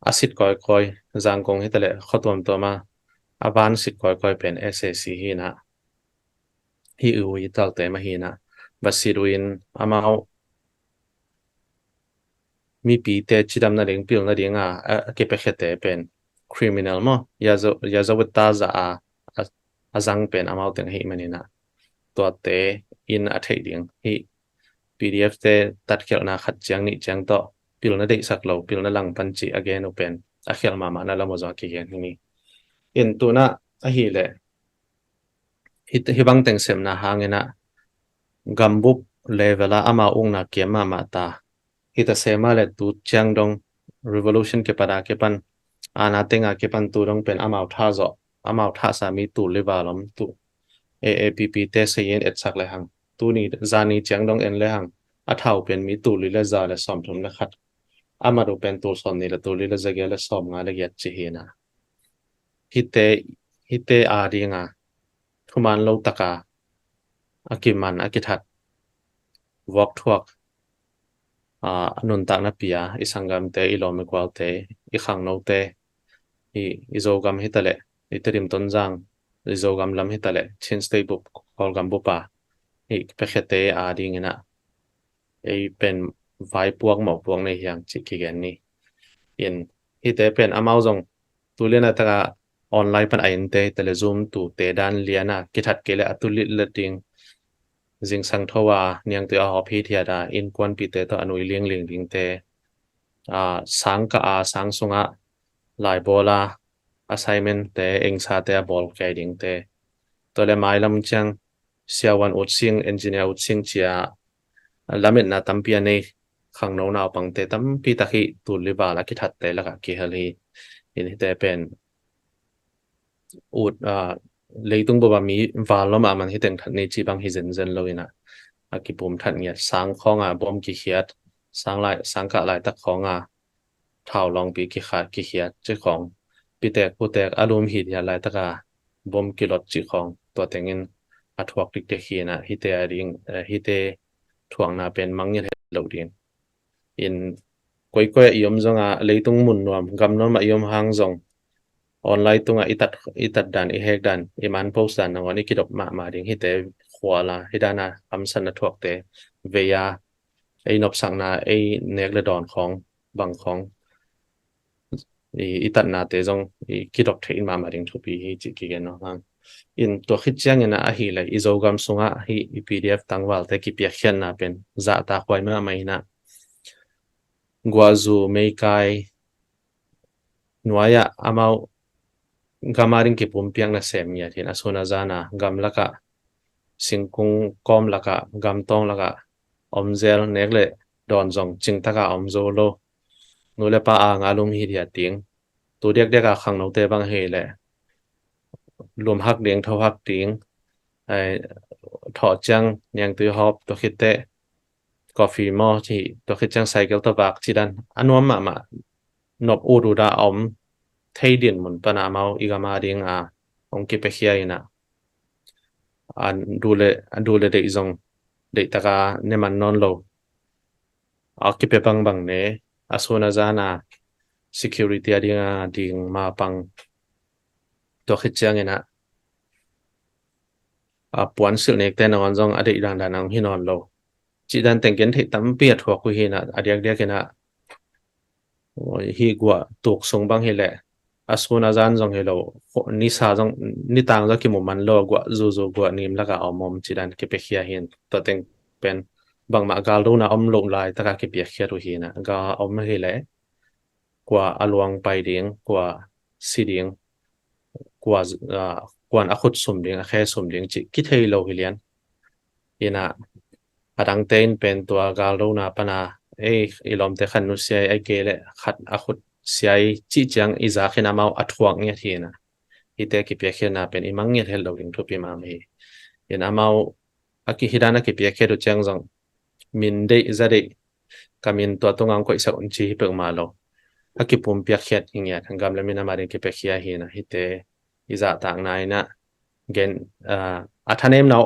asit koi zang kong hitale khotom to ma advanced koi pen SSC hi na hi ui tal te ma hi na basiruin amao mi pi te chidam na ring pil na ringa ke pe khete pen criminal mo ya zo ta za azang pen amao teng hi manina to te in a thei ding hi PDF te tat khel na khat chang ni chang to pil na dei sak lo pil na lang pan chi again open a khel ma na la mo zo ki gen ni in tu na a hi le hi bang teng sem na hangena gambup levela ama ung na kiam ma ta hita sema le tu chang dong revolution ke pada ke pan ana tenga ke pan tu dong pen amau tha zo amau tha sa mi tu le balom tu AAPP te se yen et sak le hang tu ni zani chang dong en le hang a thau pen mi tu li le za le som thum le khat ama do pen tu som ni le tu li le zage le som nga le yat chi hina hite a ringa thuman lo taka akiman akithat wok thuak nun tak na pia isangam te ilom equal te I khang no te izogam hitale iterim tonjang izogam lam hitale chin stay bup kolgam bupa pekhete a dingina pen vai puak mo puak nei hyang chiki gen ni in hite pen amau jong tulena taka online pan ain te tele zoom tu te dan liana kithat kele atulit leting jing sang thowa niang te a hop hi thia da in kwan pi te to anui ling ling ding te sang ka sang sunga lai bola assignment te eng sa te bol kai ding te to le mai lam chang siawan ut sing engineer ut sing chia lamet na tampia nei khang no na pang te tam pi ta hi tu li ba la ki that te la ka ki hali in te pen ut leitung bo ba mi wal lo ma man hi teng that nei chi bang hi zen zen lo ina ki pum that ngia sang khonga bom ki khiat sang ka lai tak khonga thao long pi ki kha ki khiat che khong pi tek pu tek alum hi ya lai taka bom ki lot chi khong to tengin athuak tik te hi na hi te ring hi te thuang na pen mang ni lo din in koi iom zonga leitung mun nuam gam non ma iom hang zong online tunga itat dan I hek dan iman post dan ngoni kidop ma ding hi te khwala hidana amsan na thuak te veya ei nop sang na ei nek le don khong bang khong itat na te zong kidop the in ma ding thupi hi chi ki gen no hang in to khit chang ina a hi lai izogam sunga hi PDF tangwal te ki pia khian na pen za ta khwai ma mai na gwazu meikai nuaya amau gamaring ki pumpiang na sem ya thin asuna zana gam laka singkung kom laka gam tong laka omzel nekle don zong ching taka omzo lo nule pa a ngalum hi dia ting tu dek deka khang no te bang he le lum hak ding tho hak ting ai tho chang nyang tu hop to khite coffee mo chi to khit chang cycle to bak chi dan anuam ma nop uru da om thei din mun pana mau igama ding ong ki pe khia ina dule de izong de taka ne man non lo ki pe bang ne asuna zana security adinga ding ma pang to khit chang ina puan sil nek te non zong ade dan dan ang hinon lo chi dan tengken thei tam pi thwa ku hi na adiak dia kena hi gwa tok song bang hi le asuna zan zong hello ni sa zong ni tang zo ki mo man lo gwa zu gwa nim la ka omom chi dan ke pe khia hin to teng pen bang ma gal do na om lo lai ta ka ke pe khia ru hi na ga om hi le kwa alwang pai ding kwa siding kwa kwan akhut sum ding a khe sum ding chi ki thei lo hi lian ina adang tein pen to gal do na pana ilom te khan nu siai ai ke le khat akhut siai chi chang iza khina mau athuak nge thina ite ki pe khena pen imang nge hel lo ding thupi ma me ina mau aki hidana ki pe khe do chang jong min de za de kamin to tongang ko isa unchi pe ma lo aki pum pia khet ingya thangam le mina mari ki pe khia hi na hite iza tang nai na gen athanem naw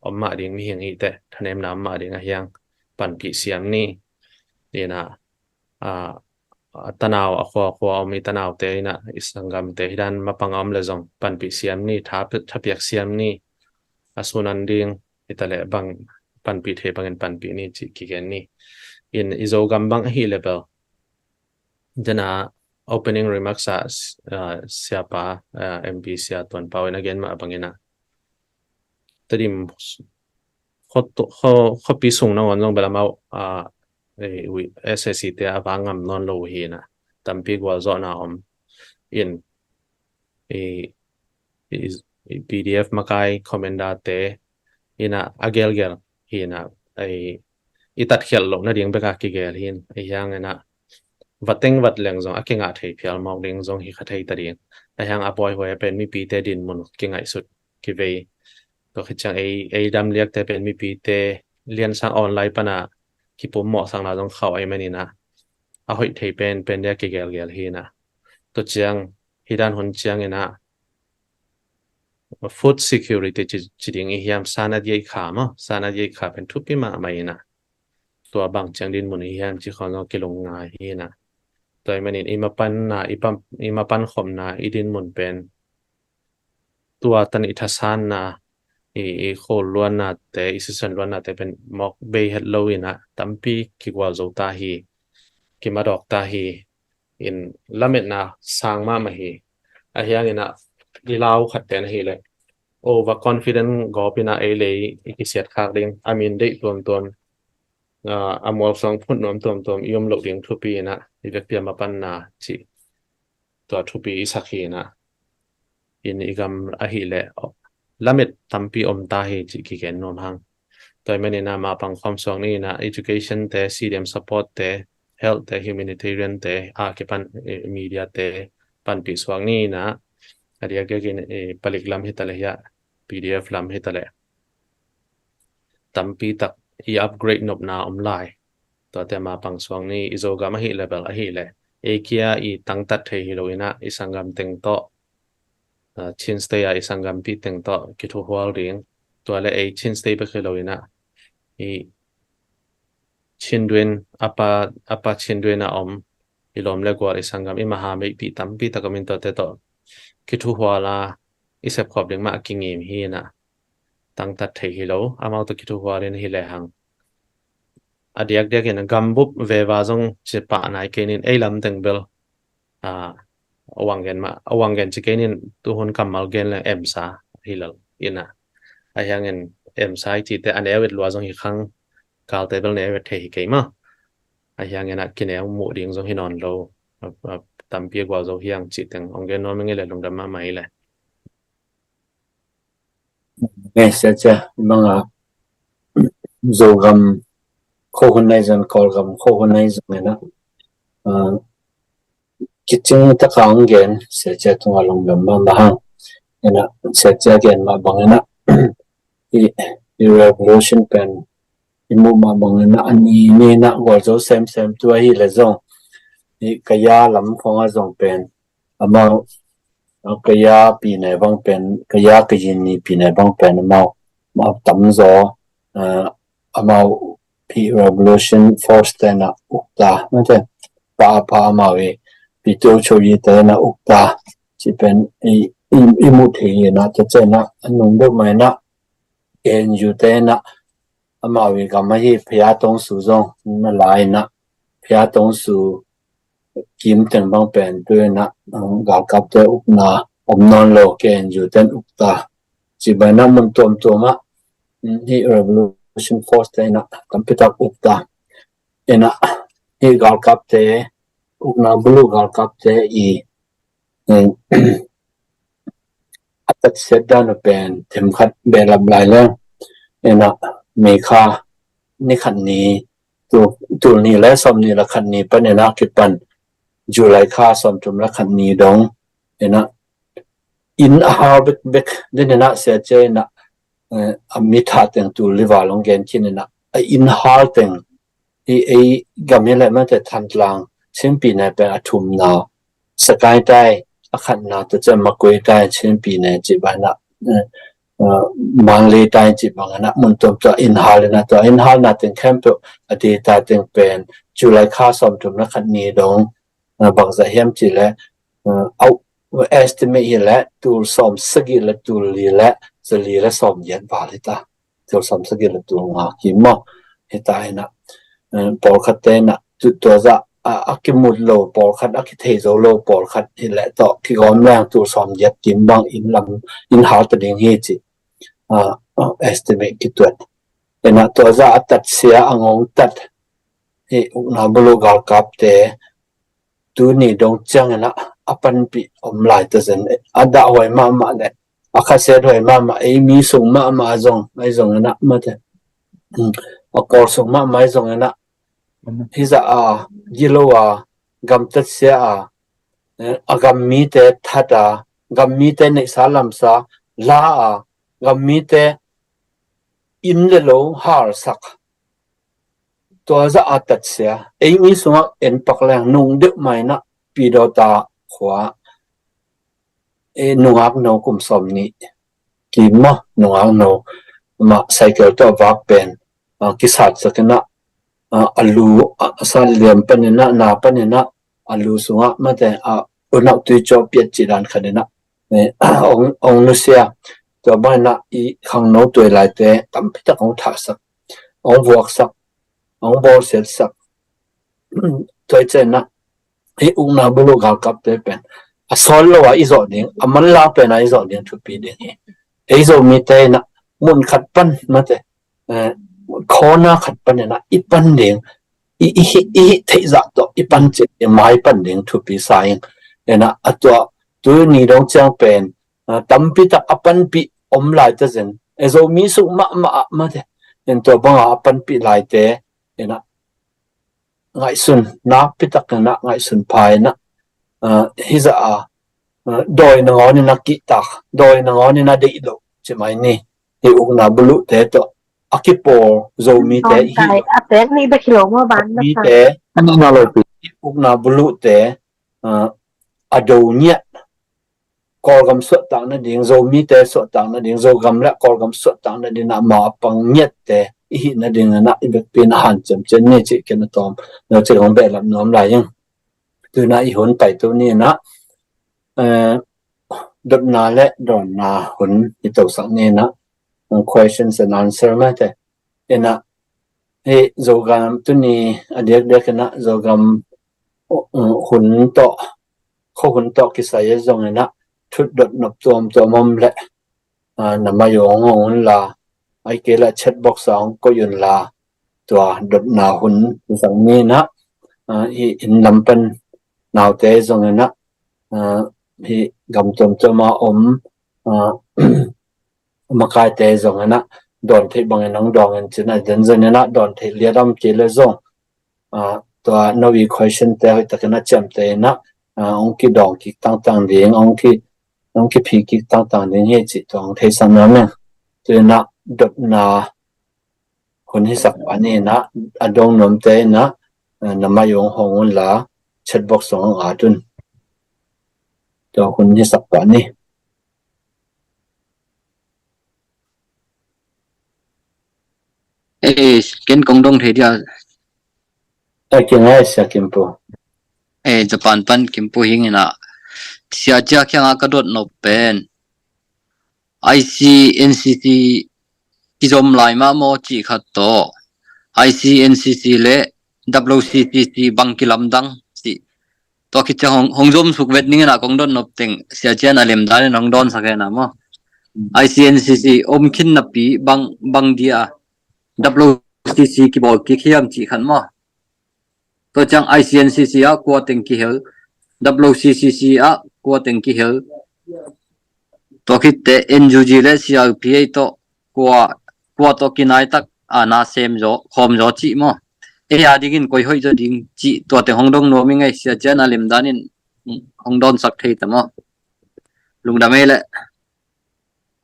omma ding mi hing ite thanem na ma ding a hiang pan pi siam ni ina ตะนาวขวเอามีตะนาวเตยนะอิสังกัมเตยดันมาปังอมเลจงปันปีเสียมนี่ทับเปียกเสียมนี่อสุนันดิงอิตาเลบังปันปีเทปังเงินปันปีนี่จิกิเกนนี่อินอิโซกัมบังฮีเลเบลจนะ opening remarks siapa MP siapa tuan pawai again ma abangina tadi kho pisung na ngon bela mau SSC te abangam non lo hina tampi gwa zo na in PDF makai komendate ina agel hina itat khel lo na ding beka ki gel hin yang naวัดเต็งวัดแหล่งจงอาเกงอาเทียพิลมองเด้งจงฮิคาเทียตรีนแต่ยังอาปอยหัวเป็นมีปีเตดินมุนเก่งไอสุดกิเวตัวขิดจังไอดำเลียกแต่เป็นมีปีเตเรียนสร้างออนไลน์ปะนะคิปุ่มเหมาะสังเราต้องเข้าไอมันนี่นะอาหอยเทียเป็นเดียกเกลฮีนะตัวเจียงฮิดันหนเจียงเนะfood security จิดิงอีเฮียมสานาดีขามั้งสานาดีขาเป็นทุกปีมาไม่นะตัวบางเจียงดินมุนอีเฮียมจีขอนเราเกลงง่ายฮีนะตัวมันนี่มาปันนะมาปันขมนะดินมุนเป็นตัวตันอิทัศน์นะโคล้วนนะแต่อิสุสันล้วนนะแต่เป็นหมอกเบย์เฮดโลวินะตั้มปีกิกว่าโจตาฮีกิมาดอกตาฮีอินละเม็ดนะสร้างมาฮีอาเฮียงนะดีลาวขัดแต่นฮีเลยover confident ก็เป็นอะไรเลยอีกเสียดขาดเองอามินได้ตัวอามอลสองพุ่นน้ำตัวยมหลกเลี้ยงทุปีนะอีเวกเปียมาปันนาจีตัวทุปีอิสักฮีนะอินอีกำอาฮีเล่ละเม็ดทำปีอมตาฮีจีกิเกนนอมหังตัวมันนี่นะมาปังความสองนี่นะ education เตะ CDM support เตะ health เตะ humanitarian เตะเก็บปันmedia เตะปันปีสว่างนี่นะอะไรก็กินผลิตลำให้ตะเลยะ PDF ลำให้ตะเลยตั้มปีตักupgrade นบนาไลน์ตัวแต่มาปังสว่างนี่อิโซกามาฮีเลเวลฮีเลยเกียตั้งตัดเทฮิโลอินะสังกัมเต็งโตชินสเตย์สังกัมปีเต็งโตกิทุหัวเรียงตัวเลยชินสเตย์ไปฮิโลอินะชินด้วยอัปชินด้วยนะอิลอมเลกว่าสังกัมมหาไม่ปีตั้มปีตะกมินตัวเตโตกิทุหัวลาเสพขอบเรียงมากิงเงมฮีนะตั้งตัดเทฮิโลอามาตัวกิทุหัวเรียนฮิเลหังอดีตเห็นกัมบุบเววาจงจะปะนายเกนินลำตึงเบลวังเงินมาวังเงินจะเกนินตัวคนกัมมัลเกนเลยซาฮิลอินะไอ้ยังเงินซาจีแต่อันเอวิดลัวจงอีกครั้งกาลเตเบลเนี่ยเอวิดเทฮิเกมาไอ้ยังเงินกินเอาหมูดิ้งจงฮินอนโลตั้มเปียกว่าจงเฮียงจีตึงองเงินนอนไม่เงี้ยเลยลงดำมาไม่เลยเนี่ยเสียใจบางโจกัมโคคนในจันคอลกัมโคคนในจันนะคิดจึงตะขังเงินเสียใจตรงอารมณ์แบบบางเนี่ยนะเสียใจเงินมาบางนะrevolution เป็นมุมมาบางนะอันนี้นี่นะว่าจะเซมตัวฮีเลยจงกายาลำของจงเป็นมากายาปีไหนบางเป็นกายากยินนี่ปีไหนบางเป็นมาตั้มโซมาrevolution force แต่นะอุกตาไม่ใช่พามาเวปีโตโชยีแต่นะอุกตาที่เป็นมุทีนะจะเจนะนุ่มด้วยไหมนะอยู่แต่นะมาเวก็ไม่ใช่พยาตรงสูงนั่นหลายนะพยาตรงสูกิมแต่บางเป็นด้วยนะกากับแต่อุกนานอนโลกอยู่แต่อุกตาที่เป็นนะมันตัวมาที่ revolution force แต่นะกัมพิทักอุกตานะที่กากับแต่อุกนาบลูกากับแต่อัตเสดานเป็นเต็มขัดเบลบลายแล้วนะเมฆาในขันนี้ตัวนี้และสมนี้ละขันนี้เป็นนะคิดปันจุลัยค่าสมจุมละขันนี้ดงนะอินฮาร์เบกเดนนะเสียใจนะมิถาเต็งตัวลิวาลงเกนชินนะอินฮาร์เต็งกำนี้แหละมันจะทันหลังเช่นปีในเป็นอทุมนาสกายได้ขันนาตัวจะมาคุยได้เช่นปีในจีบานะมังเลได้จีบางนะมันตัวอินฮาร์นะตัวอินฮาร์นะเต็งแคมป์อดีตเต็งเป็นจุลัยค่าสมจุมละขันนี้ดง bằng giải hiểm chỉ là out estimate hi la tool som sagi la tool li la zali la som yan ba le ta tool som sagi la tool nga ki mo heta na por khat te na tu to za akimut lo por khat akithei zo lo por khat hi la to ki gon lang tool som yat kim bang in how to ding hi chi estimate ki tuat ena to za atat sia angong tat hi na bulu gal kap te tu ni dong chang na apan pi lai ta zen ada hoi ma le akhaset hoi ma ei mi sung ma zong ai zong na ma te akor sung ma mai zong na hiza yilo gam tat sia agam mi te thata gam mi te nei salam sa la gam mi te in le lo har sak to za atat sia ei mi sunga en paklang nung de mai na pi do ta khwa nungak no kum som ni ki ma nungak no ma cycle to vak pen ki sat sakena alu asal liam panina na panina alu sunga mate unak tu cho piet chidan khanena ong nu sia to ba na I khang no tu lai te tam pita ong tha sak ong wok sak ong bol sel sak toi chen na hi ung na bulu gal kap te pen a sol lo wa izo ding aman la pe na izo ding thu pi ding e zo mi te na mun khat pan ma te khona khat pan na I pan ding I thei za to I pan che mai pan ding thu pi sai ena atwa tu ni dong chang pen tam pi ta apan pi lai ta zen e zo mi su ma te en to banga apan pi lai te ena ngai sun na pi tak na ngai sun pai na hiza doi na ngoni na ki tak doi na ngoni na dei lo che mai ni hi uk na bulu te to akipo zo mi te hi atek ni ba kilo mo ban na mi te ani na lo pi uk na bulu te ado nya kol gam so ta na ding zo mi te so ta na ding zo gam la kol gam so ta na ding na ma pang nyet te hi na ding na I be pin han chem chen ni chi ken tom no che hong be lam nom lai yang tu na I hon pai tu ni na dot na le don na hun I to sak ni na questions and answer ma te ena he zo gam tu ni adek dek na zo gam hun to kho hun to ki sa ye zong na thut dot nop tom mom le na ma yo ngon la ai ke la chat box ang ko yun la tua dot na hun sang ni na I in lampan naw te zong na hi gam tom ma makai te zong na don the bang nang dong en china den zen na don the liadam ke le zong to novi question te ta kana cham te na ong ki dong ki tang ding ong ki phi ki tang ding he chi tong the sang na me tu na dot na hun hi sak ani na adong nom te na nama yong hong la chat box song atun to hun hi sak ani ken kong dong the dia akinga sa kimpo Japan pan kimpo hingina sia cha kya ka dot no pen ICNCC kizom lai ma mo chi khat to ICNCC le WCCC bangkilam dang si to ki cha hongjom sukvet ningena kong dot no teng sia chen alem dal nong don sakena mo ICNCC omkin na pi bang dia WCC ki bol ki khiam chi khan mo to chang ICNCC a ko teng ki hel WCCC a ko teng ki hel to khitte NUG le CRPA to ko to kinai tak ana sem jo khom jo chi mo e adigin koi hoi jo ding chi to te hongdong no mi ngai sia chen alim danin hongdon sak thei ta mo lungda mele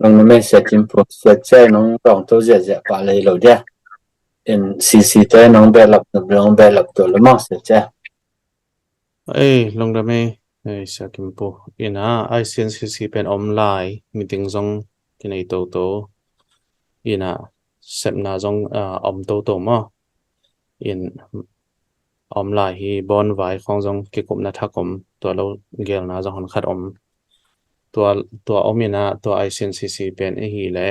long me sa kimpo sa che nong dong to je pa le lo dia en CC te nong be lap to le ma sa che long da me sa kimpo ina ICNCC pen online meeting zong kinai to ina sep na zong to ma in om la hi bon vai khong jong ki kum na thakom to lo gel na jong hon khat om to omina to ICNCC pen hi le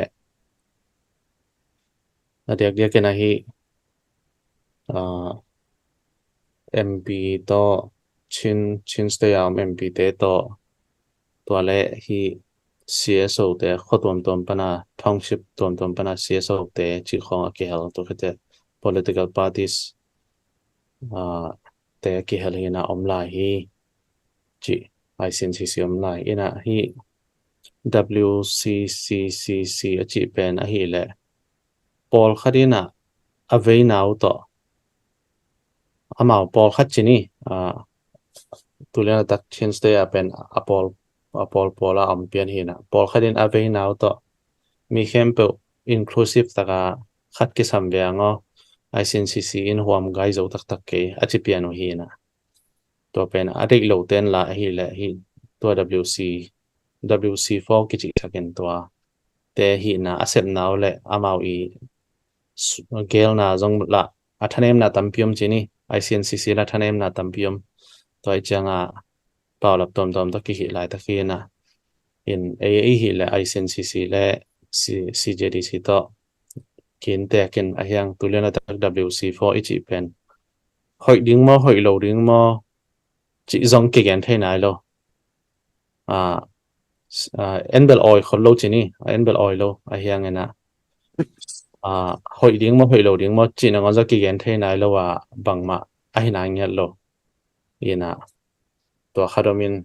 adiak dia kena hi MP to chin stay MP te to le hi CSO te khotom tom pana township tom pana CSO te chi khong ke hel to khete political parties te ki hel hina omla hi chi ICNCC omla ina hi WCCCC chi pen a hi le pol khadina avei now to amao pol khat chini tulian tak change te pen apol pola ampian hina pol khadin avei now to mi kempe inclusive taka khat ki sambeango ICNCC in huam gai zo tak ke achi piano hina to pen adik lo ten la hi le hi to WC4 ki chi thaken to te hi na asep now le amao i gel na zong la athanem na tampiom chini ICNCC la thanem na tampiom toy changa pawlap tom to ki hi lai ta khi na in a hi le ICNCC le CJDC to kin te kin a hyang tulena tak WC4 ichi pen hoi ding lo ding mo chi zong ki gen the nai lo enbel oil khol lo chini enbel oil lo a hyang ena hoi ding lo ding mo chi na ngon za ki gen the nai lo wa bangma a hi na ngel lo ina to khadomin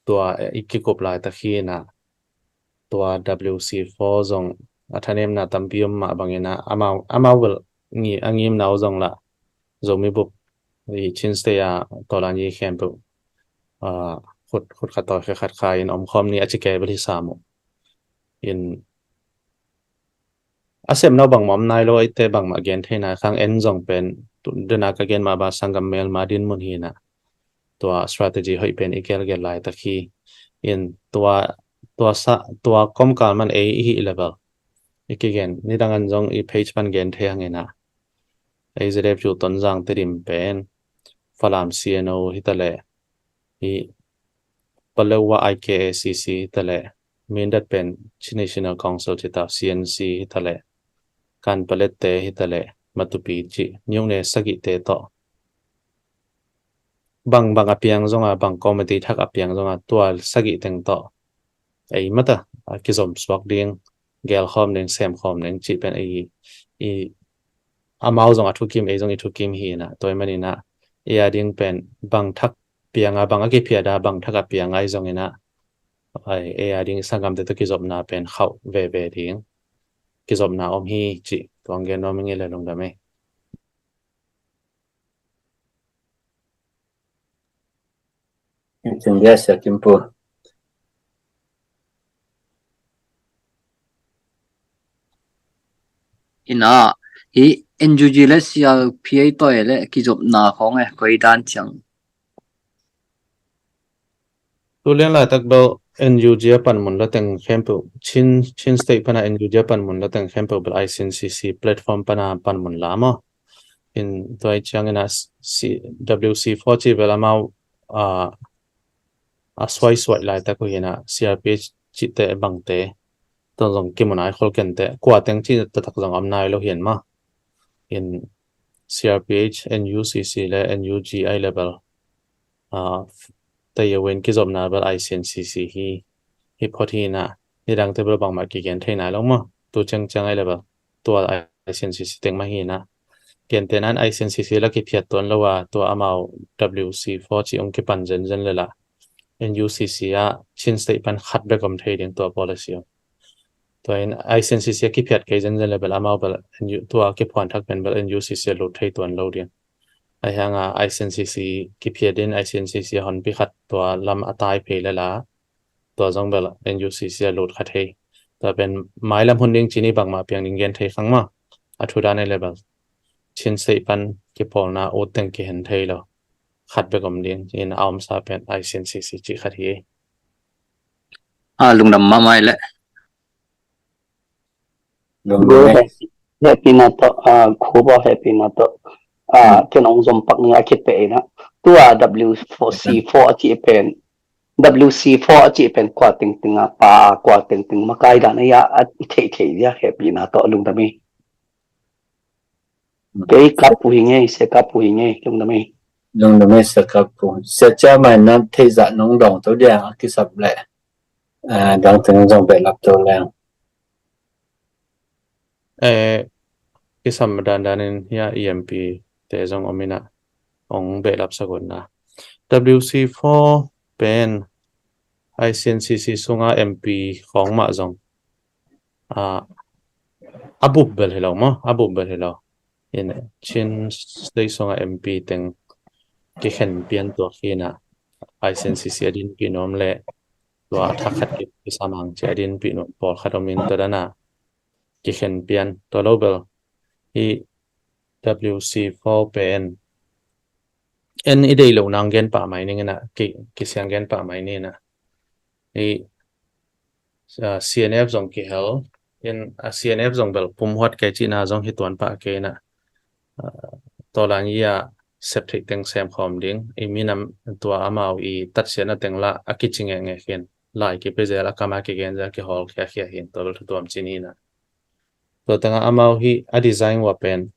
ตัวอีกกบลายตะคีนะตัว WC4 จงอัธเนมนะตัมพิมมาบางอย่างนะอามาเวลงี้อังยิมนาวจงละจงมีบุบอีชินสเตียตัวลานีแคมป์ขุดขัดต่อขัดคายอินอมคอมนี่อาจจะแก้ไปที่สามอินอาเซมนาวบางหมอมนายโลไอเตบางมาเกนเทนะข้างเอ็นจงเป็นเดินากเกนมาบาสังกัมเมลมาดินมุนฮีนะตัว strategy ให้เป็นอีกเกลลายตะคีอินตัวคอมการมันอี level อีกเกนนี่ดังนั้นจงอี page มันเกนเทียงไงนะไอจะได้อยู่ต้นจังติดิมเป็นฝรั่ง CNO ที่ตะเลอีปเลว่า IKACC ตะเลมีนดัดเป็น National Council ที่ตา CNC ที่ตะเลการผลิตเตที่ตะเลมาตุปีจีนิวเนสกิเตต่อบางอภิยังจงบางคอมเมดี้ทักอภิยังจงตัวสกิเต็งต่อไอ้มาตากิจสมสวักดิ้งเกลคอมเด้งเซมคอมเด้งจีเป็นไอ้อามาจงทุกิมจงทุกิมฮีนะตัวมันนี่นะดิ้งเป็นบางทักเปียงบางกิเพียดาบางทักอภิยังไอ้จงนะไอ้ดิ้งสังกัมเดตกิจสมนาเป็นเขาเวดิ้งกิจสมนาอมฮีจีตัวเงินน้องมึงเลยลงได้ไหมจึงได้สักกิมปูอินะฮี NUG และ CRPA ตัวเอและกิจบนาของคอยด้านจังตัวเรื่องหลายตักเบล NUG ปันมุนแล้วแต่งแคมเปญชินสเตปนะ NUG ปันมุนแล้วแต่งแคมเปญเป็น ICNCC แพลตฟอร์มปันมุนลามอินตัวไอจังนะ WC4 จีเวลามาสวยหลายตักก็เห็นนะ CRPA จิตเตบังเตตอนลงกิมมันไอคอลกันเตกว่าแต่งที่ตักลงอำนาจเราเห็นมาอิน CRPH NUCC และ NUG I level แต่ยังเว้นกิจกรรมนาแบบ ICNCC ที่พอที่น่ะนี่ดังแต่เบอร์บางมากี่เกณฑ์เท่าไหร่แล้วมั้งตัวจังไอ้เลยแบบตัว ICNCC เต็งมาหีนะเกณฑ์แต่นั้น ICNCC แล้วกี่เพียรตัวแล้วว่าตัวอามา WC4 ที่องค์กี่ปันเจนเลยล่ะ NUCC ชินสเตปันขัดไปกับเทเดียงตัว policy ตัว ICNCC กี่เพียรกี่เจนเลยแบบอามาแบบตัวกี่ผ่านทักเป็นแบบ NUCC ลดให้ตัวเราเดียงไอ้ห่างICNCC กี่เพียรดิน ICNCC หันไปขัดตัวลำอัตายเพลเลยล่ะตัวจงแบบ NUCC ลดขัดให้แต่เป็นไม้ลำหุ่นดิ้งจีนี่บางมาเพียงดิ้งเงินเทครั้งมาอัทุดานในเลเวลชินสเตปันกี่พอนะโอเต็งกี่เห็นเทแล้วขัดไปกับดิ้งจีนเอามาซาเป็น ICNCC จีขัดให้ลุงดำมาไม่เลยลงได้แฮปปี้นะโตคูบอแฮปปี้นะโต cái nông dân bắc người kết về na tua WC4 chỉ pen WC4 chỉ pen qua tiếng tiếng pa qua tiếng tiếng mà cái đó này à thế thế ya happy na to lung tâm cái cặp phụ nghe sẽ cặp phụ nghe lung tâm dùng để mấy sự cấp phụ sẽ cho mày nó thay giả nông đồng tối đen cái sập lệ đồng từng dòng bể lập tối đen cái sầm đàn đàn ya EMP te dòng omina ông bể lập sagon na WC4 pen ICNCC sunga MP khong ma dòng abub bel hello mo abub bel hello in chin stay sunga MP teng cái khen pian tua khi na ICNCC adin pinom le tua thakhat ki samang che adin pinom pol khatomin to dana cái khen pian to lobel i WC4 pen en idei lo nang gen pa mai ni na ki siang gen pa mai ni na i CNF zong ki hel in CNF zong bel pum hot ke chi na zong hi tuan pa ke na to lang ya septic teng sem khom ding i minam tua amau i tat sia na teng la akiching nge hen lai ki pe zela kama ki gen za ki hol kha khia hin to tuam chini na to tanga amau hi a design wa pen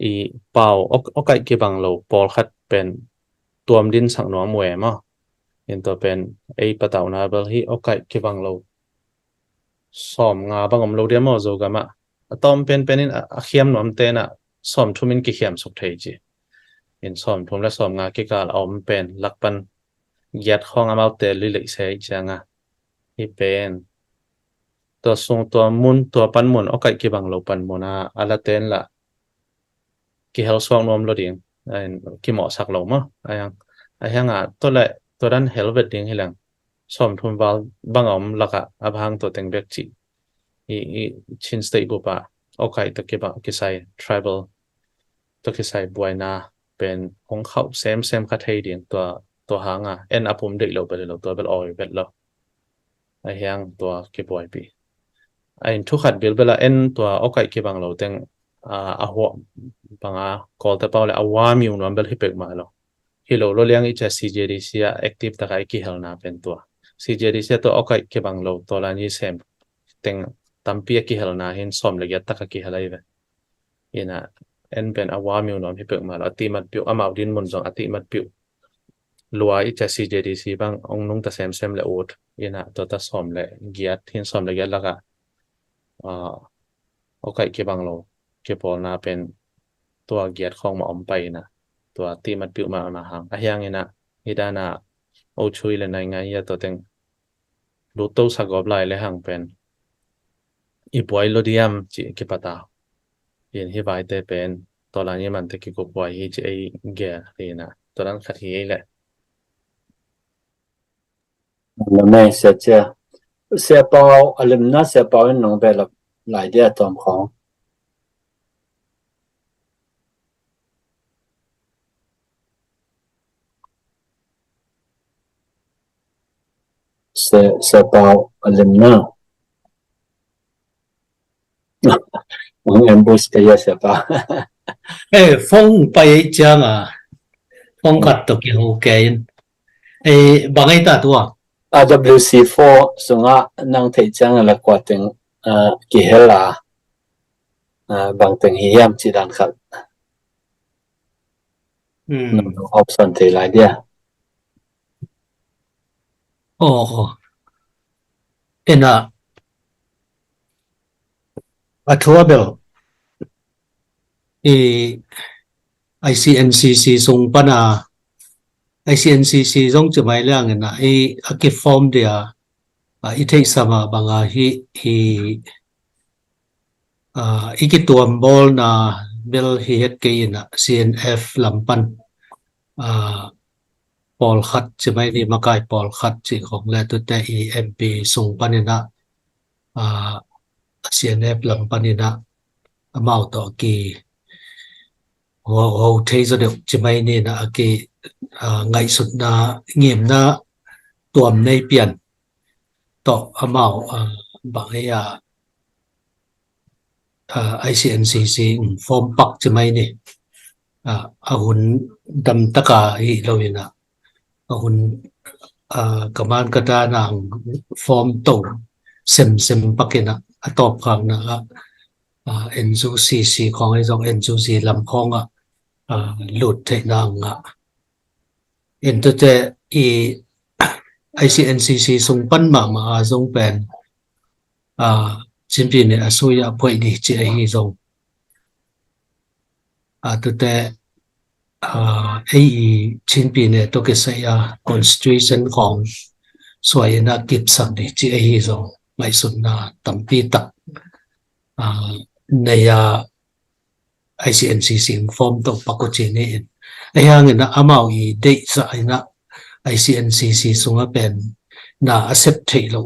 i pau okai ki bang lo pol khat pen tuam din sang no mwe ma in to pen ei patau na bel hi okai ki bang lo som nga bangom lo demo zo gama atom pen penin a khiam nom te na som thumin ki khiam sok thei chi in som thum la som nga ki kal om pen lakpan yat khong amau te li le sei changa hi pen to sung to mun to pan mun okai ki bang lo pan mona ala ten la ki hel swang nom lo ding ki mo sak lo ma ayang to le to dan helvet ding hilang som thum wal bangom laka abhang to teng bek chi i chin state bu pa okai to ki ba ki sai tribal to ki sai buaina pen hong khau sem kha thei ding to hanga en apum de lo bel lo to bel oi bet lo ayang to ki boy pi ain thu khat bil bela en to okai ki bang lo teng a ho banga kol ta paule awami un bel hipek ma lo hilo lo liang i cha CJDC active ta kai ki helna pen to CJDC to okai ki bang lo to la ni sem teng tampia ki helna hin som le ya ta ka ki helai ve ina en pen awami un hipek ma lo ati mat piu amau din mun jong ati mat piu lua i cha CJDC bang ong nung ta sem le ot ina to ta som le giat hin som le ya la ka okai ki bang lo ki pol na penตัวเกียรติของมาอมไปนะตัวที่มันปิวมาหางอะยังไงนะอีด้านะโอช่วยเลยในไงยาตัวเต็งรู้ตัวสักอบไล่เลยหางเป็นอีป่วยโลดียมจีกิปตาเห็นที่ไว้แต่เป็นตัวนั้นยังมันตะกี้กูป่วยที่จะไอเกียร์เลยนะตัวนั้นขัดที่แหละแล้วไม่เสียเปาอารมณ์น่าเสียเปาเป็นหนองแบบหลายเดียตอมของsẽ bảo lần nữa muốn em boost cái sẽ bảo phong bay chang phong cắt to ki ho ke bangai ta tua WC4 sunga nang thei chang la kwa teng ki hela bang teng hiam chi dan khat option thei lai dia ena athua bel ICNCC sung pana ICNCC zong chumai lang na aki form dia i thei sama banga hi ikituam bol na bel hi het ke ina CNF lampan Paul Khat chumai ni makai Paul Khat chi khong la tu te MP sung panina CNF lampanina amau to ki ho thei zo de chumai ni na ki ngai sut na ngiem na tuam nei pian to amau bang ICNCC form pak chumai ni ahun dam taka hi loina ahun kaman kada nang form to sem pakina atop khang na enzu cc khong ai jong enzu ji lam khong lut the nang into te ICNCC sung pan ma jong pen simply ne asuya poi di che hi jong to te simply ne to ke sai constitution khong soi na kip sak di che hi jong mai sun na tampi tak neya ICNCC form to pakochi ne ayang na amau I date sa ina ICNCC sunga pen na accept thelo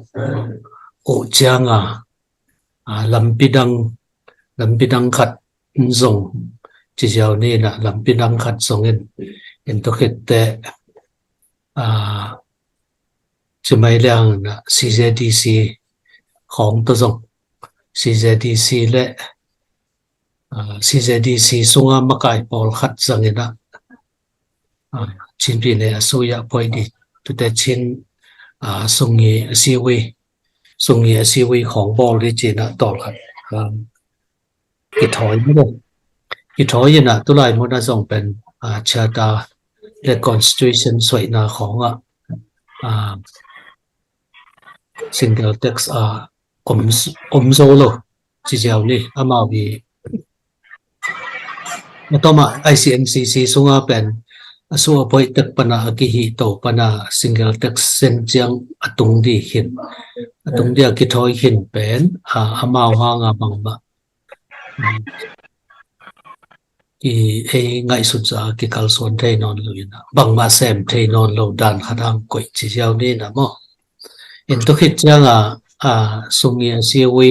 o changa lampidang khat zong chi jaw ni na lampidang khat zong in to khette chimai liang na CZDC khong to zong CZDC le CZDC sunga makai pol khat zangina chin pi ne asuya poi di tu te chin sungi siwi khong bol ri china tol khat ki thoi na tu lai mo na zong pen chata le constitution soi na khong single tax zo lo chi jaw ni amao bi toma ICNCC sunga pen asu apoi tak pana ki hi to pana single tax sen chiang atung di ki thoi hin pen amao hanga bangba ki ngai su cha ki kal son thei non luina bangma sem thei non lo dan khadang koi chi jaw ni na mo in to khit changa sungya siwi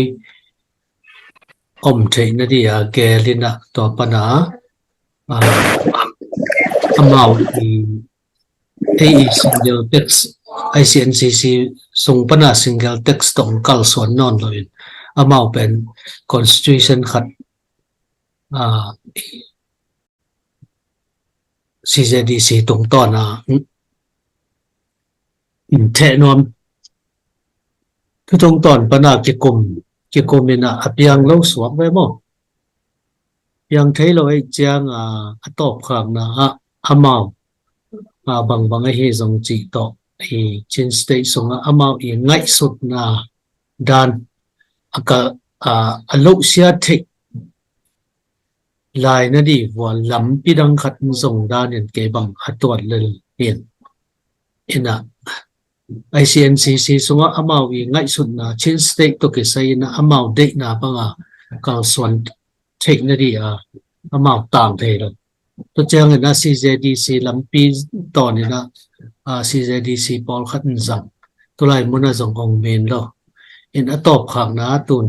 om thei na dia gelina to pana amao single tax ICNCC sung pana single tax tong kal son non loin amao pen constitution khat CZDC tong to na the nom tu tong ton pana ki kum ina apiang lo suak ve mo yang thấy lo ai chang atop khang na amao bang hi zong chi to hi chin state song amao I ngai sut na dan aka alo sia thik lai na di wa lam pidang khat zong dan en ke bang atwat lel yen ina ICNCC song amao I ngai sut na chin state to ke sai na amao de na banga kal swan take na di amao tang thei lo to chang na CZDC lampi to ni na CZDC pol khat zang to lai mona zong ong men lo in atop khang na tun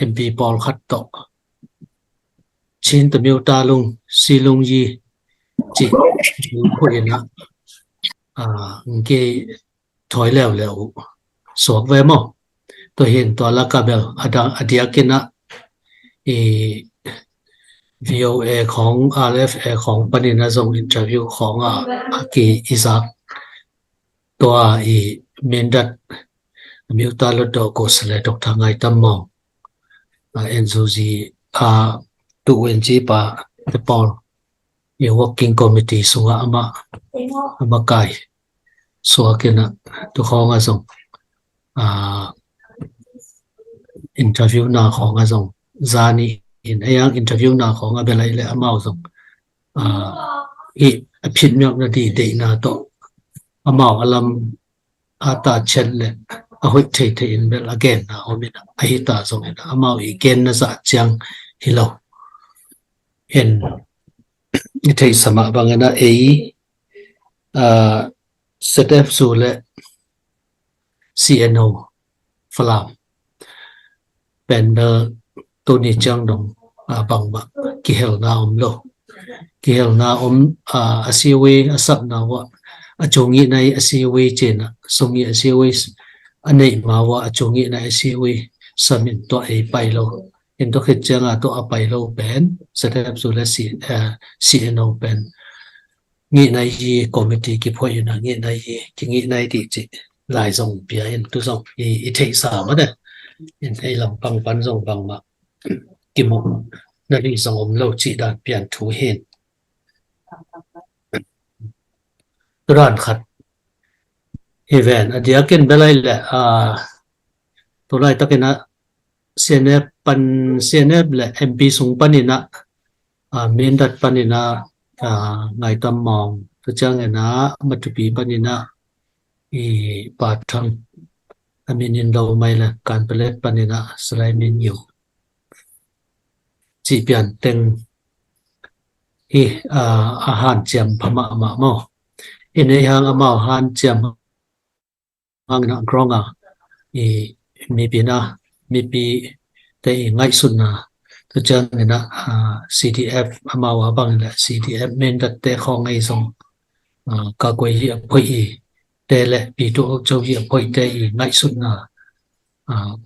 MP pol khat to chin tamil ta lung silung yi chi ko ina ke thoi leo sok ve mo to hin to la ka bel adia kina VOA ของ RFA ของปนินาส่งอินเทอร์วิวของกีอิซักตัวเมนดัดมิวตาลดโกสเลดอกทางไงตั้มมองเอ็นซูซีตัวเอ็นจีปาเดปอลworking committee สุงอามาไกสวกินะตัวของส่งอินเทอร์วิวนาของส่งซานีin ayang interview na ko nga belai le amao song phit myok na di de na to amao alam ata chen le ahoi thei in bel again na omina ahita song na amao again na sa chang hilo en ni thei sama bangana setf su le CNO flam pender Tony Chang dong bang ba ki hel na asiwi asap na wa achungi nai asiwi chena songi asiwi anei ma wa achungi nai asiwi samin to ai pai lo in to khit changa to apai lo pen setep su le CNO pen ngi nai hi committee ki phoi na ngi nai hi ki ngi nai ti chi lai zong pia in tu zong i thei sa ma de in thei lam pang pan zong bang ma ki mo na ri zong om lo chi dan pian thu hen ran khat event adia ken belai le to lai takena CNF pan CNF le MP sung panina main dat panina ngai tam mong to chang na matupi panina i pa thang amin in lo mai la kan pelet panina slai min yu chi pian teng hi a han chiam phama ma mo in ei hang ama han chiam hang na gronga i mi pina mi pi te ngai sun na to chang na CDF ama wa bang la CDF men dat te khong ai song ka koi hi phoi i te le pi to chau hi phoi te i ngai sun na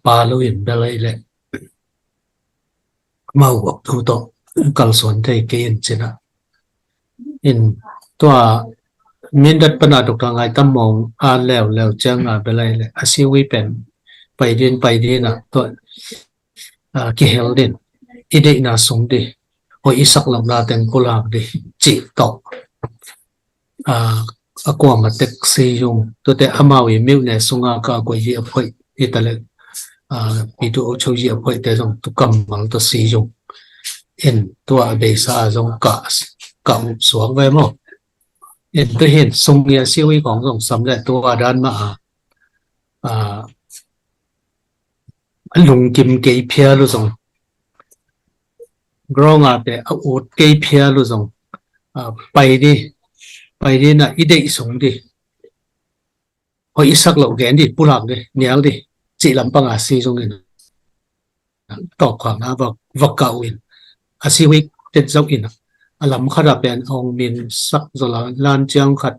pa lo in belai le mau wak thu to kal son te ke in china in to min dat pana to ka ngai tam mong lew chang belai le asiwi pen pai din na to ki hel din ide na sung di o isak lam na ten kulak di chi to akwa matek se yung to te amawi miu ne sunga ka ko yi phoi itale pi to chou yi phoi te jong tu kam mal to se yung in to a be sa jong ka suang ve mo in to hin sung ya siwi kong jong sam le to dan ma lung kim ke phia lu jong growing up te a ut ke phia lu jong pai đi na ide sung đi hoi isak lo gen đi pulak đi nial đi chỉ làm bằng asi jong in to kwang na va kau in asi week tet zau in alam khara pen ong min sak zola lan chang khat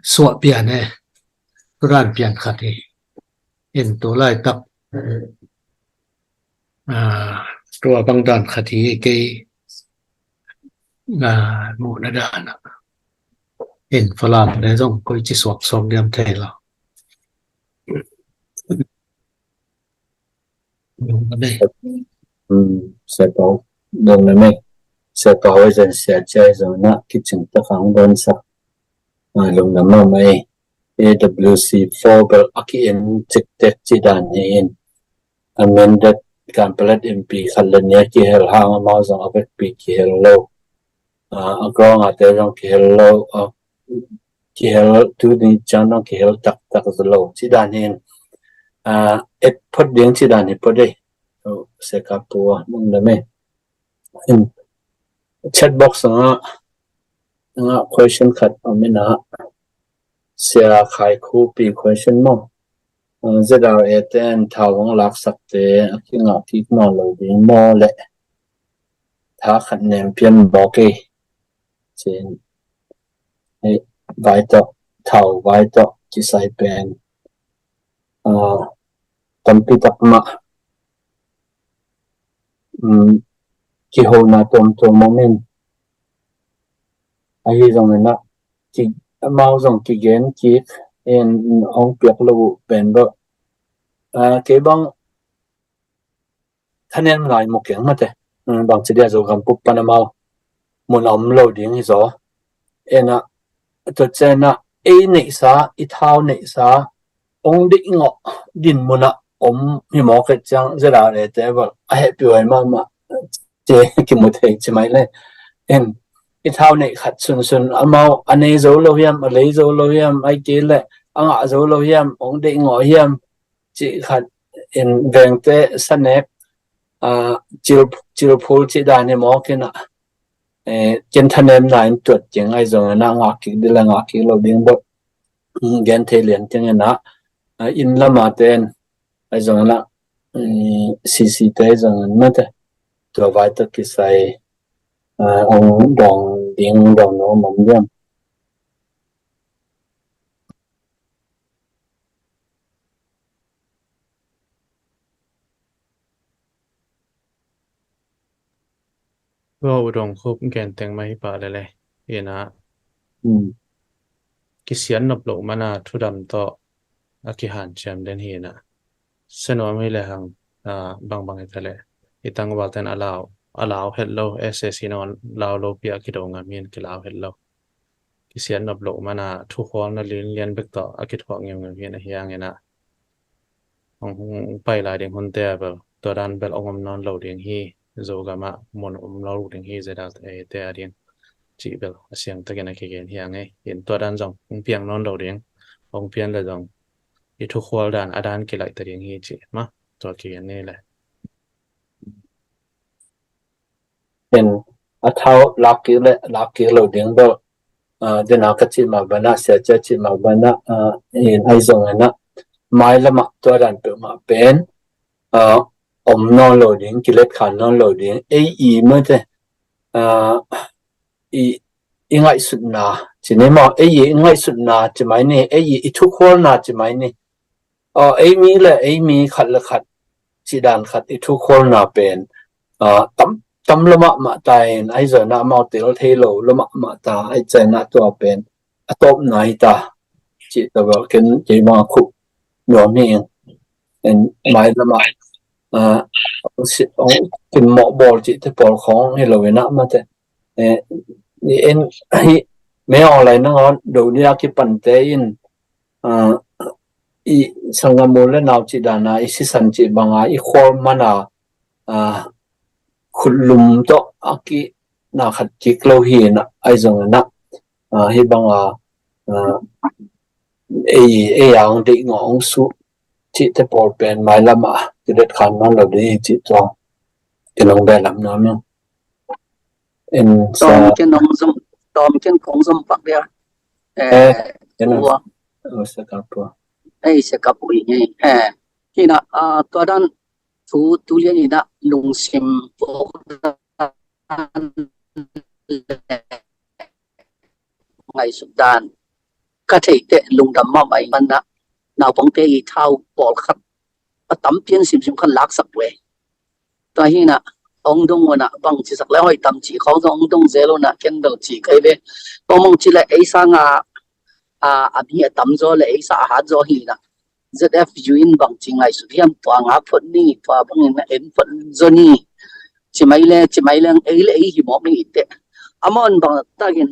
so pian ne ran pian khat hi in to lai tak to bang dan khat hi ke mu na dan in falan để dòng coi chỉ soạt soạt đem thể là đúng đây sẽ có đồng này mày sẽ có bây giờ sẽ chơi rồi nè cái chừng ta phẳng đơn sắc lúc nào mà mày AWC4 bel akiin cek tek cidan in amended kampalet MP khalanya ki hel hang ma zong apek pi ki hello agrong ate rong ki hello ki hel tu ni chan ki hel tak zlo cidan in et phot ding cidan ni pode se ka pu mong na me in chat box nga question khat amina sia khai khu pi question mo ZRA ten thawang lak sak te akinga ti no lo ding mo le tha khat nem pian bo ke chen e vai to thau vai to chi sai pen tampi tak ma ki ho na tom moment ai jong na ki mau dòng kỳ gen ki en ong piak lo pen bo ke bang thanen lai mo kyang ma te bang chi dia zo gam pup panama mon om lo ding hi zo ena to chena e nei sa I thau nei sa ong de ngo din mona om hi mo ke chang zera le te ba a happy wai ma che ki mo the chi mai le en I thao này khát sun amao anh ấy giấu lâu hiam lấy giấu lâu hiam ai kia lại anh ạ giấu lâu hiam ông định ngõ hiam chị khát in veng te san nếp chiều phul chị đàn này mò kia nè chân thân em này tuột tiếng ai rồi na ngõ kia đi là ngõ kia lâu điên bộ gen thế liền tiếng nè in là mà tên ai rồi na CC te rồi mất thế rồi vài tập cái sai ông đoàn điện đoàn nó mộng giam ก็อุดมครบแกนแต่งไม่ป่าเลยเอ็นะ กิเสียนนับโลมานาทุดำต่ออากิหันเชมเดนเฮนะเสนอไม่เลยหังบางไอ้ทะเลอีตังว่าแต่นallow hello ss นอนลาวโลเปียกิดงามีนกิลาว hello กิเสียนนับโลมานาทุกคนนั่นเรียนเบิกต่ออากิทของเงี้ยเงี้ยนะเฮียงเงี้ยนะของไปหลายเด็กคนเตะแบบตัวดันเบลองนอนโหลดเดียงฮีโจกามะมอนโหลดเดียงฮีเจดัตเตะเดียงจีเบลเสียงตะเกียนเกียนเฮียงไงเห็นตัวดันจงเพียงนอนโหลดเดียงองเพียงเลยจงอีทุกคนดันอดันกิไลตะเดียงฮีจีมาตัวเกียนนี่แหละเป็นอัฐาลักกิโลเดียงเบลเดนักจิมาบานะเสียใจจิมาบานะเห็นไอซงนะไม่ละมาตัวดันเปิดมาเป็นอมนอนโหลดเดียงกิเลสขันนอนโหลดเดียงเมื่อเอีง่ายสุดนะจีนี่มาง่ายสุดนะจะไม่เนี่ยอีทุกคนนะจะไม่เนี่ยมีเลยมีขัดละขัดจีดันขัดอีทุกคนนะเป็นตั้มละมาตายไอ้เจ้าหน้ามาเตลเทโลละมาตาไอ้เจ้าหน้าตัวเป็นตบไหนตาจีตัวแบบกันจีมาคุหนวมนี่เองไม่ละมาเป็นหมอบอลจีที่บอลของให้เราเห็นนะมาแต่นี่เอ็นไม่เอาอะไรนะงั้นดูนี่อากิปันเตอินอีสังกมูลและนาวจีดานาอีสิสันจีบางอีควอลมานาขุดลุมโตอากินาขัดจิกโลหีนะไอจงนะให้บางอย่างเด็กงงสุจิตบอลเป็นไม่ละมาจะเด็ดขาดมันเราได้จิตตัวจะลงแบบนั้นมั้งตอมเช่นของสมปักเดียวตัวสกัดตัวสกัดปุ๋ยไงที่น่ะตัวด้านทุเรียนนี่นะลุงซิมโปไงสุดด้านก็เทเตะลุงดำมาใหม่มันนะนาวปงเตอีเท้าบอลขัดตั้มเพี้ยนซิมขันลักสักเว้ยตัวที่น่ะองดงวันน่ะบางทีสักแล้วให้ตั้มจีเขาจะองดงเซโลน่ะเก่งเบลจีใครเว้ยพอมองจีเลยไอ้สังอันนี้ตั้มจ่อเลยไอ้สังหาจ่อหีน่ะZF ยูอินบางจริงไงสุดที่ตัวงาฝนนี่ตัวบางเอ็นฝนจนี่จิไม่เล่ไอ้หิมะไม่อิเตะมันบางตากิน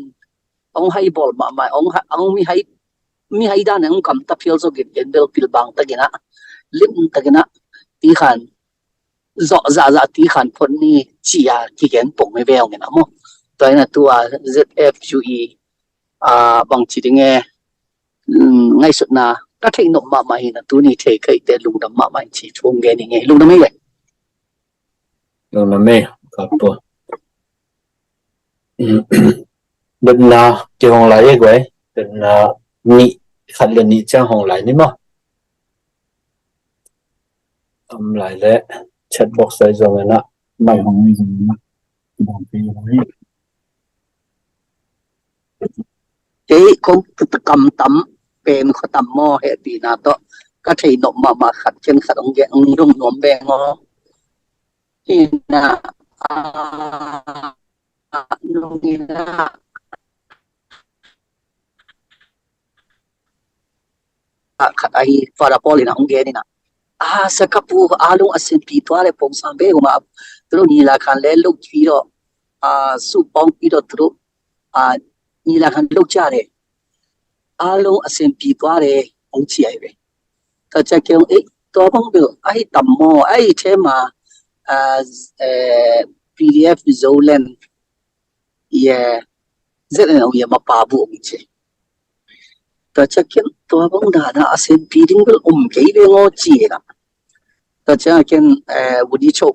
องให้บอลมาองมีให้ด้านนั้นกำตับเพียลโซกินเบลพิลบางตากินนะลิมตากินนะตีขันจ่อตีขันฝนนี่จีอาที่เห็นปุ่งไม่เบลกันนะมั้งตัวนั้นตัว ZF ยูอีบางทีเงี้ยไงสุดนะก็ที่นกมาไม่นะตัวนี้เทเคยแต่ลุงดำมาไม่ชีชงเงี้ยนี่ไงลุงดำไม่เลยครับตัวเดินนาเจ้าของไหลยังไงเดินนานี่ขัดเลยนี่เจ้าของไหลนี่มั้งไหลแล้วแชทบ็อกซ์ใส่ตรงนั้นนะไม่ของนี่ตรงนั้นนะบางทีอะไรคงตะกำตั้มเป็นเขาตั้มหม้อเฮตีนาโตก็ที่นกมาขัดเช่นขัดองแกงรุ่งหนวมแบงอ๋อที่น่ะลุงนี่นะขัดไอ้ฟาราโปลินะองแกนี่นะสกัปูลุงสินปีตัวเลยผมสังเกตว่าตัวนี้ละคันเล่ลูกที่เราสุปองที่เราตัวนี่ละคันลูกจ่าเลยลุงสินปีตัวเลยองเชียร์เลยแต่จะเกี่ยวตัวบังเบลไอ้ตั้มหม้อไอ้เทมาPDF โซเลนเจ็ดเนี่ยเอามาปาบุมิเชแต่จะเกี่ยวตัวบังดานะสินปีดิ้งเบลเกี่ยวงอจีนะแต่จะเกี่ยววุฒิโชค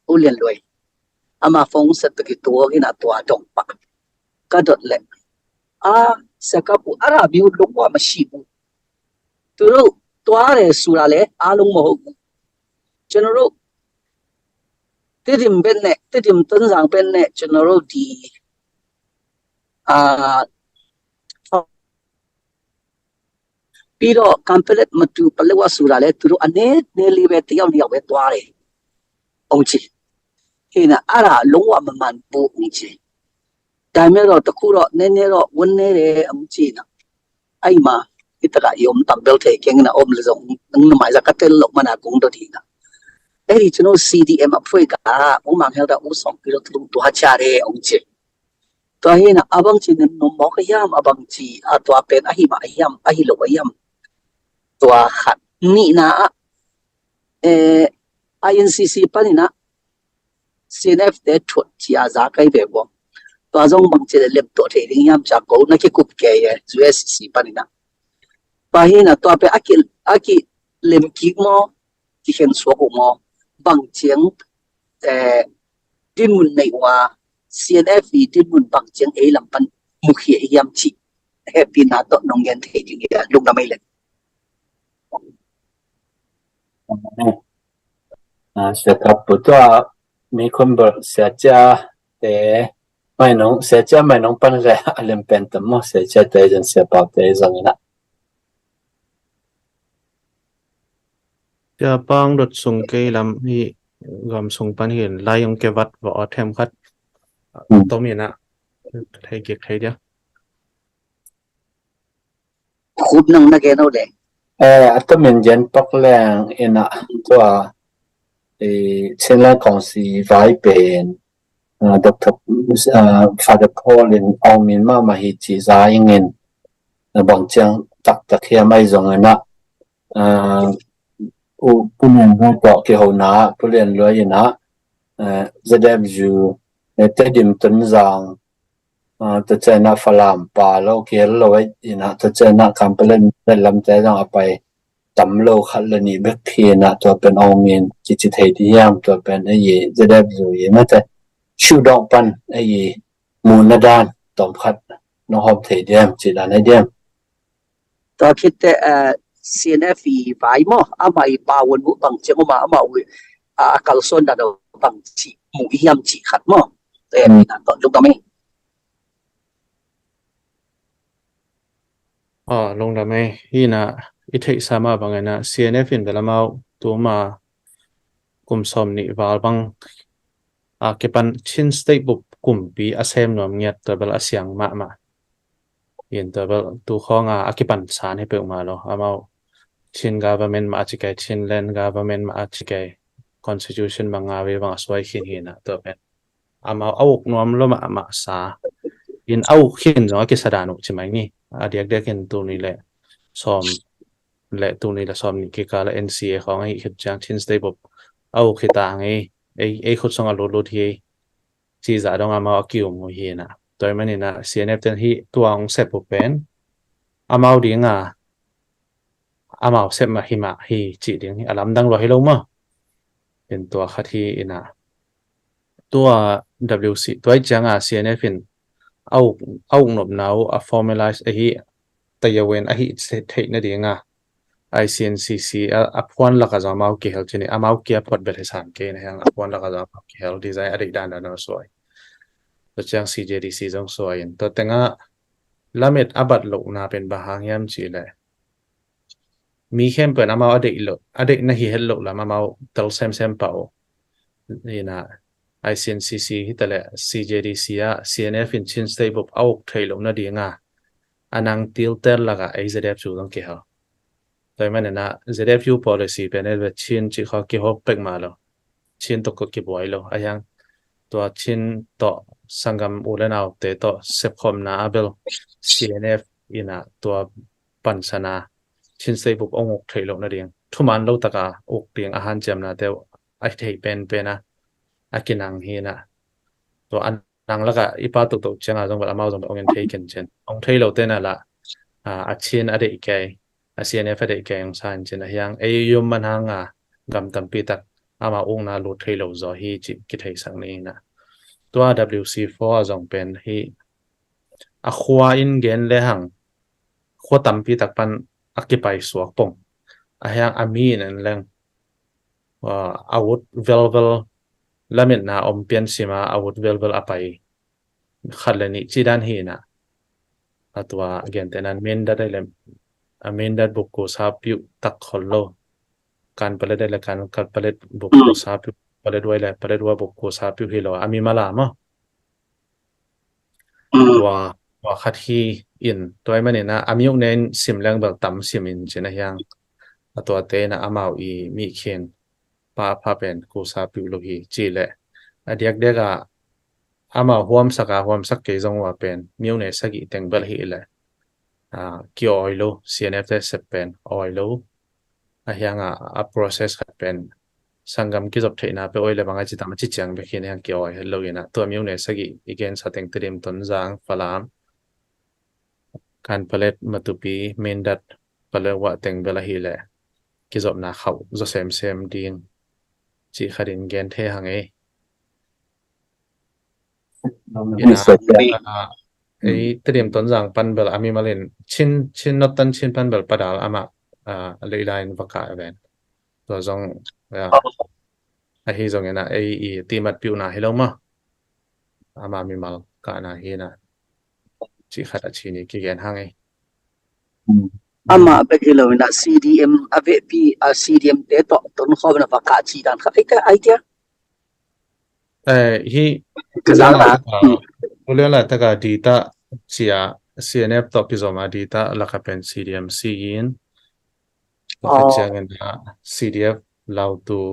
อุเลียนรวยมาฟงสัตว์กี่ตัวกินตัวจงปากก็ดดเล็กสกับูอาราบิวลูกว่ามาชีบุตัวอะไรสุราเลยลุงโมโหจนรู้ติดมเป็นเนี่ยติดมต้นสังเป็นเนี่ยจนรู้ดีปีโร่คัมเพลตมาดูเปล่าว่าสุราเลยตัวอันนี้เนี่ยลีเวทียมเดียวเวตัวอะไรองค์จี hina ara lungwa man bu ni chi dai me ro taku ro ne ro won ne re am chi na ai ma itaka yom tambel the keng na om le zong nang na mai za katel lok mana kung do thi na ai chi no CDM apoi ka o mang hel da u song pi ro tu ha cha re om chi to hina abang chi nem no mo ka yam abang chi a to pen a hi ma yam a hi lo yam to khat ni na INCC panina CNF de thut chia za kai be bo to zong bang che lep to the ring yam cha ko na ki kup ke ye USC panina pa hi na to pe aki lem ki mo ki hen so ko mo bang chiang din mun nei wa CNF din mun bang chiang e lam pan mu khie yam chi happy na to nong yan the ji ya lung na mai le sẽ gặp bữa đó mấy con bờ sẽ cha để sẽ cha mày nông pan ra làm bền tầm mà sẽ cha để dân sẽ bảo để rằng nèจะป้องรถส่งเกลำที่กำส่งปันเห็นไล่ยงเกวัดว่าแถมคัดต้มเย็นอะไทยเกียกไทยเดียว khub nang na ke no le at the mình dân bắc lang in àตัวtrên là còn si vài bên Dr. Father Paul in ông mình mà hi chỉ ra ingin bằng chăng tak kia mai giống anh ạผู้เรียนรู้เกาะเกี่ยวนะผู้เรียนรู้ยินะจะได้อยู่แต่ดิมต้นจางตัวเจน่าฝรั่งป่าเราเกี่ยวเราไว้ยินะตัวเจน่าคำเป็นเล่นเป็นลำใจต้องเอาไปตำโลคัดเลยนี่เบคเทียนะตัวเป็นองมินจิตเทที่ยามตัวเป็นไอ้ยี่จะได้อยู่ยี่ไม่แต่ชูดองปันไอ้ยี่มูลด้านตอมคัดน้องหอมเทียมจิตอันไอ้เดียม to khit te CNF vai mo amai pa won bu bang che ma ama wi a kalson da do bang chi mu yam chi khat mo te mi na to lu ka me ลงดำไหมที่นะอิทธิสามาบางไงนะ CNF เป็นเวลามาตัวมากลุ่มสมนิวาลบังเก็บปันชินสเตบุบกลุ่มปีอาเซมหน่วมเงียตัวเวลาเสียงมาเห็นตัวเวลาตัวข้องเก็บปันสารให้เปิดมาแล้วมาชิน government มาจิกายชิน land government มาจิกาย constitution บางเวบางสวยขึ้นเห็นนะตัวเป็นมาเอาหน่วมแล้วมาสาเห็นเอาขึ้นจังว่ากิจสดานุใช่ไหมนี่เด็กเห็นตัวนี้แหละซ้อมและตัวนี้แหละซ้อมนี่คือการ NCA ของไอ้ขึ้นจังชินสเตบุบเอาขึ้นต่างไอ้คนส่งอารมณ์รถที่จีจ่าต้องมาเอาคิวมือเห็นนะตัวมันนี่นะ CNF เป็นที่ตัวองเซปบุเป็นมาเอาดิ้งมาเอาเซปมาหิมะที่จีดิ้งอารมณ์ดังรอให้ลงมาเป็นตัวขัดที่นะตัว WC ตัวจังCNF เป็นเอาหนบหนาวformalize ไอ้ที่แต่ยังเว้นไอ้ที่เทคนั่นเองICNCC พวนหลักการมาเอาเกี่ยวจีนี่มาเอาเกี่ยวพอดเบลสันเกนะฮะพวนหลักการมาเกี่ยวดีไซน์อะไรด้านนั้นสวยตัวจัง CJDC จงสวยตัวแต่งละเม็ดอับัดลูกน่าเป็นบางอย่างยันจีเลยมีเข้มเปิดมาเอาเด็กลูกเด็กน่าหิเฮลลูกละมาเอาตลเซมเป่านี่นะ ICNCC ที่แต่ละ CJDC CNF ฟินชินสเตบุบเอาเทรลลูกน่าดีง่ะอันนั้นติลเตอร์ละก็ไอ้ ZF จูต้องเกี่ยวตัวมันนะ ZFU policy เป็นเรื่องชินที่เขาเกี่ยวเป็กมาแล้วชินตกกี่บ่อยแล้วอย่างตัวชินต่อสังกัมอุเลนเอาแต่ต่อเซฟคอมนาเบล CNF อีน่ะตัวปัญชนาชินเซบุกองค์เทลงนั่นเองทุมันเราตะกาอกเรียงอาหารเจมนะแต่ไอ้เทเป็นนะกินนังเฮนะตัวอันนังแล้วก็อีป้าตุกจังอาจจะแบบมาจงแบบองค์เทกันเช่นองค์เทเราเต้นน่ะละชินอะไรอีกCNF ได้แก่งสารเช่นอย่างยุมมันหางกำตัมปีตักมาองนาลุดให้เราจะให้จิกิจให้สังนี้นะตัว WC4 จงเป็นให้ขวาอินเกนเลหังขวาตัมปีตักปันกิไปสวกปงอย่างมีนั่นแหละอาวุธเวลละมิดนะอมเปลี่ยนสิมาอาวุธเวลไปขัดเลยนี่จีด้านเฮนะตัวเกนแต่นั้นเมนได้เลยAmended buku sapi tak kholo kan pala dala kan pala buku sapi pada dua le pada dua buku sapi hilo ami malam ah อืม ตัวขัดฮีอินตัวมันเนี่ยนะอามิวเน้นซิมแรงแบบต่ำซิมอินเจนะยังตัวเตนะอามาอีมีเขียนป้าพาเป็นกูซาปิวโลฮีจีเละเด็กเด็กอะอามาหวมสักหวมสักเกจงว่าเป็นมิวเนสักอีเต็งเบลฮีเลยกี่ออยล์ CNF ได้สิบเป็นออยล์ยังprocess ขัดเป็นสังกัมกิจบเทนะไปออยล์บางอาจิตามาจิตยังไปเขียนยังกี่ออยล์เลยนะตัวมิวเนสักอีกเกนสเต็งเตรียมต้นจางฟลามการผลิตมาตุปีเมนดัดผลิตว่าเต็งเบลฮีเลยกิจบนาเขาจะเซมดิ้งจีขัดินเกนเทหังมีสุดเลย ไอ้เตรียมต้นจางปันเบลอามีมาเล่นชินนอตันชินปันเบลปัดาลอามาเลยไลน์วักกาเวนตัวจงไอ้ฮีจงเนี่ยนะไอ้ตีมัดปิวนาฮิโลมาอามามีมาลกานาฮีนะจีขัดชีนี่กี่แกนหังama begilo na CDM ave pi CDM te to ton kho na vaka chi dan kha ika idea ฮีก็จะเรื่องอะไรแต่ก็ดีต้าเสีย CNF ต่อพิจารณาดีต้าแล้วก็เป็น CDM ซีอินแล้วก็จะเงินCDF เราตัว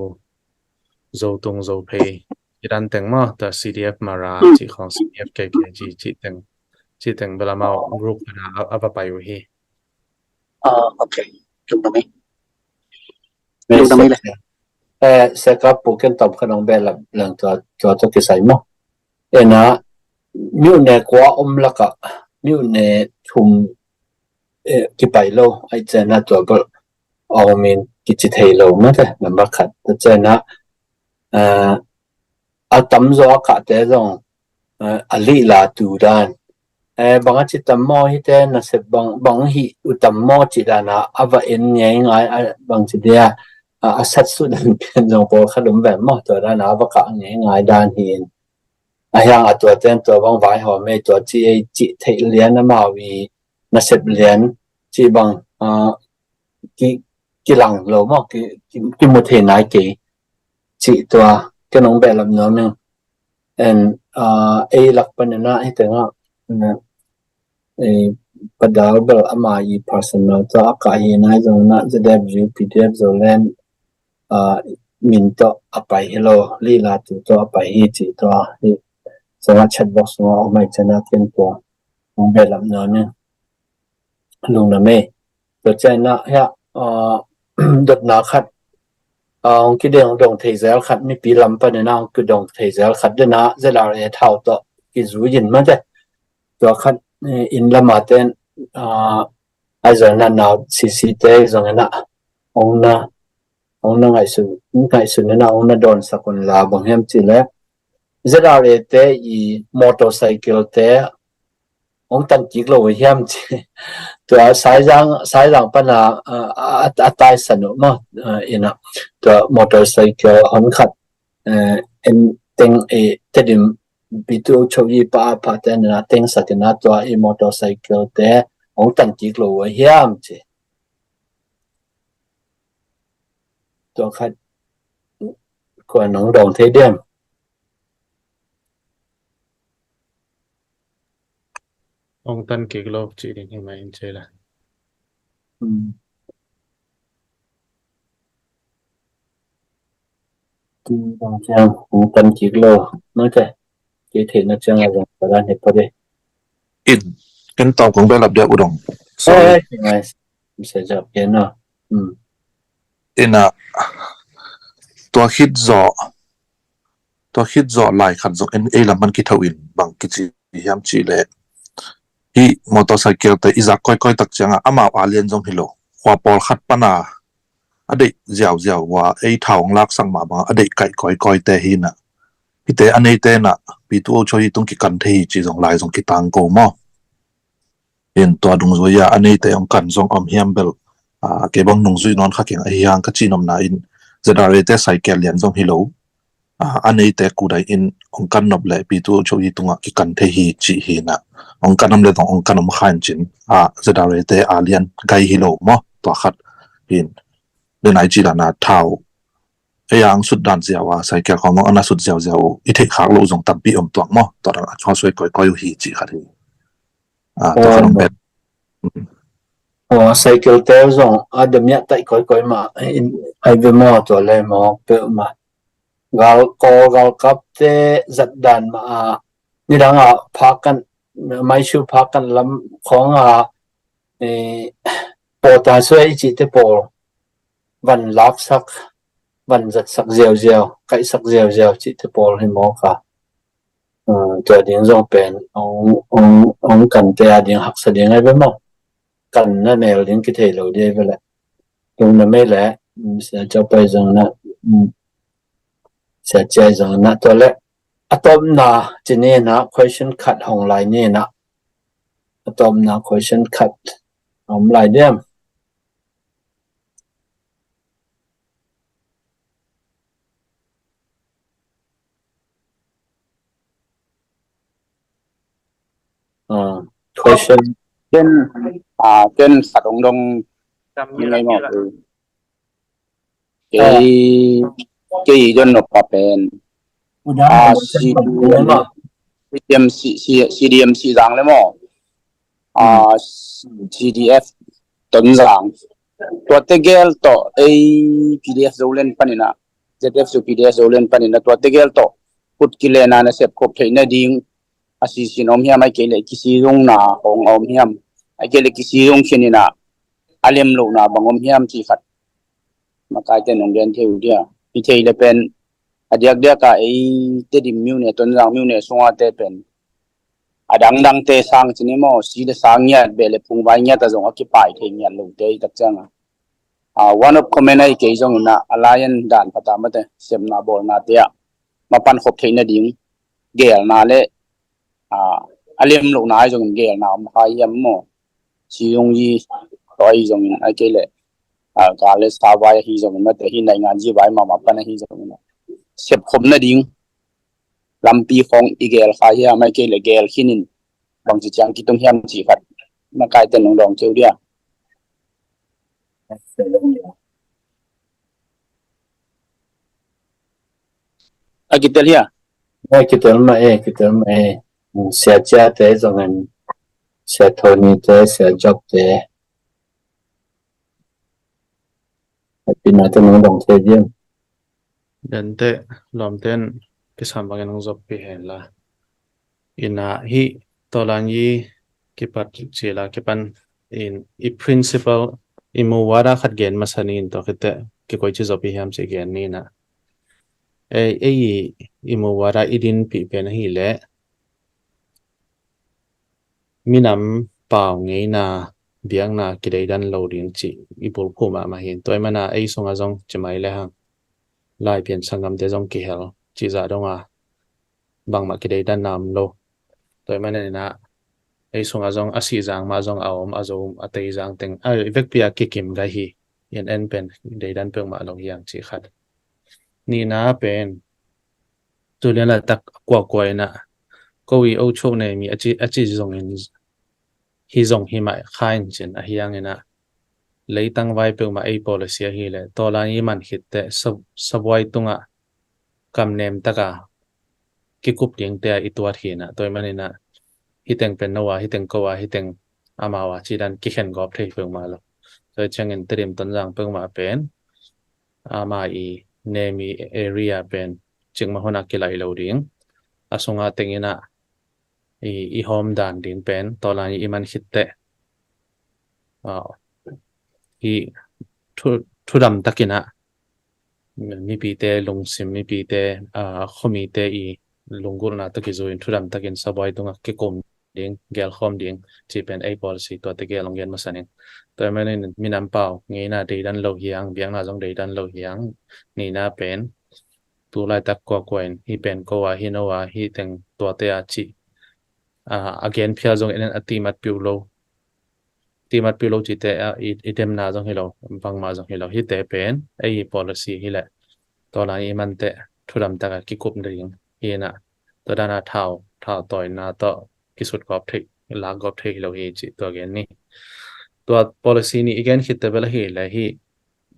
โจตรงโจเพย์ที่ดันแต่งมาแต่ CDF มาราที่ของ CDF เก๋ๆที่แต่งเวลามา group นะเอาไปอยู่ที่ โอเคถูกต้องไหม ไม่ ถูกต้องไหมเลย เสกปูเก็นตอบขนมเบลหลังตัวที่ใส่หม้อนะมิวเนกว่าละกะมิวเนทุมกี่ไปโลไอเจนะตัวก็เอามินกิจเทโลมั้งแต่มันบักขัดแต่เจนะอาตั้มโซอากาศแต่ตรงอลีลาตูดานบางจิตตั้มมอฮิเตนะเสบางฮิอุตั้มมอจิดานะอวะเอ็นยังไงบางจิเดียสัตว์สุดเป็นจงโปขนมแบบมอตัวนั้นนะว่าก็ง่ายด้านหินอย่างตัวเต้นตัวบางไว้หอมตัวจีเทเลียนมาวีนับเลียนจีบางกี่หลังเรามอกกี่มุเทนายกี่จีตัวขนมแบบลำน้องนึงหลักปัญญาให้ถึงว่าปัดดาวเบลอามาอีพาร์ซันอลตัวอากาศยังไงตรงนั้นจะได้วิวพีดีเอฟโซเลนมินตัวไปฮัลโหลลีลาตัวไปฮีจีตัวนี่สำหรับแชทบ็อกซ์ว่าไม่ชนะเทียนตัวของเบลล์นั้นเนี่ยลงนะเมย์ตัวเจน่ะฮะดดนาขัดองคิดเรื่องดงเทเซลขัดมีปีลำปะเนี่ยนะคือดงเทเซลขัดด้วยนะจะเราเนี่ยเท่าตัวกินรู้ยินมั้งจ้ะตัวขัดอินละมาเต้นไอ้ส่วนนั้นเราซีเต้ส่วนนั้นองน่ะไงสุดเนี่ยนะองน่ะโดนสักคนลาบางแห่งจีเล่จะเราเตะอีมอเตอร์ไซค์เตะองตันจิกโลวิยมจีตัวสายรางปนาตายสนุกมากอินะตัวมอเตอร์ไซค์หันขัดเต็งเตดิมบิทูชวีป้าเตนนะเต็งสักนะตัวมอเตอร์ไซค์เตะองตันจิกโลวิยมจีตัวขัดกว่าน้องดองเทเดียมองตันเกกโลจีดิ้งให้มาอินเจล่ะบางอย่างองตันเกกโลนั่นแหละเกเทน่าจะอะไรก็ได้เนี่ยพอดีอินกันตอบของเบลล์เดียวอุดมยังไงไม่ใช่จับเย็นเนาะอินะตัวคิดจ่อหลายขันจงละมันคิดเท่าอินบางกิจยามจีเล่ฮีมอเตอร์ไซค์แต่อีจากค่อยตักจังอามาอาเลียนจงฮิโลขวาปอลขัดปนาอดีตเจ้าว่าเท่าลักสังมาบางอดีตไก่ค่อยแต่หินะพี่แต่อันนี้แต่น่ะพี่ตัวช่วยตรงกิกันที่จีจงหลายจงกิตังโกมอเห็นตัวดงซุยอันนี้แต่องกันจงอมเฮียมเบลเก็บบังนงซุยนอนขักยังยังกัจจินอมนาอินจะได้แต่ไซค์เลียนจงฮิโลอันนี้แต่กูได้อินองกันนบเลยพี่ตัวช่วยตรงกิกันที่จีหินะองกันนำเลยต้ององกันนำขันจินจะได้แต่อาเลียนไกฮิโลมอตัวขัดเห็นเดินไหนจีดานาเท่า yang Sudan ziawa cycle ko mo ana sud ziaw ziaw ithei khak lo jong tampi om tuang mo to ra chwa soi koi koi hi chi khari to khanong pet cycle te zong adam ya tai koi ma in ai ve mo to le mo pe ma gal kap te zat dan ma ni dang phakan mai shu phakan lam khong po ta soi chi te po van lak sak van zat sak ziaw kai sak ziaw chi te po hi mo ka cho đến dòng pen ông cần te đến học sẽ đến ngay với mong cần nó nèo đến cái thể đầu đi với lại dùng nó mấy lẽ sẽ cho bây giờ nó sẽ chơi rằng nó tôi lẽ atom na chỉ nên nó question cut hồng lại nên nó atom na question cut hồng lại đem question trên phạt ông đông ngay mà cái dân nộp vào bên CDMC rằng đấy mà CDF tuần rằng tua tegel to a PDF dấu lên panina ZF so PDF dấu lên panina tua tegel to put kile na na sep kop thei na ding asisin om hiam ai kele kisirung na ong om hiam ai kele kisirung khinina alem lo na bangom hiam chi khat makai ten ong den theu dia pi thei le pen adiak dia ka ei te dim miu ne ton rang miu ne songa te pen adang te sang chini mo si de sang nya be le phung vai nya ta jong occupy thei nya lo te tak changa one of comment ai ke jong na alliance dan pata ma te sem na bol na te mapan khop thei na ding gel na le alem lo na jong gel na ma khai yam mo si yong yi toi jong ai ke le ka le sa vai hi jong ma te hi nai ngan ji vai ma pan hi jong na sep khom na ding lampi phong igel kha ya mai ke le gel khinin bang chi chang ki tung hiam chi khat ma kai ten nong dong cheu dia agitel ya kitel ma sẽ cha te zong an sẽ thoni te sẽ job te pina te nong dong te diam dan te lom ten kisam bagen ng job pi hela ina hi tolan yi kipat chila kipan in I principal imu wara khat gen masanin to kite ki koi chi job pi ham che gen ni na imu wara idin pi pen hi le minam pau ngei na biang na kidai dan lo din chi ipul phuma ma hin toy mana ei songa jong chimai le hang lai pian sangam te jong ki hel chi za donga bang ma kidai dan nam lo toy mana na ei songa jong asi jang ma jong awom azom atei jang teng vek pia ki kim ga hi yen en pen dei dan peng ma lo yang chi khat ni na pen tu le la tak kwa na ko wi o chok ne mi achi jong in hi zong hi mai khain chen a hiang ena leitang vai pe ma ei policy hi le tola ni man hit te sabwai tunga kam nem taka ki kup ding te itwa thina toy manina hiteng pen nawa hiteng kowa hiteng amawa chi dan ki khen gop thei pe ma lo so changin trim ton jang pe ma pen ama I nemi area pen chingma hona ki lai lo ding asonga tengina I home dan din pen tola ni iman hitte I thudam takina mi pi te lungsim mi pi te khomi te I lungur na taki zo in thudam takin saboi tunga ke kom ding gel khom ding chi pen a policy to te gel longen masanin to manin minam pau ngei na dei dan lo hiang biang na jong dei dan lo hiang ni na pen tu lai tak ko koin hi pen ko wa hi no wa hi teng to te a chi again phia jong en atimat piulo timat piulo chi te item na jong hilo bang ma jong hilo hi te pen ai policy hi le to la I man te thuram ta ki kup ring hi na to dana thau toy na to kisut kop thik la gop thik hilo hi chi to again ni to policy ni again hit te bela hi le hi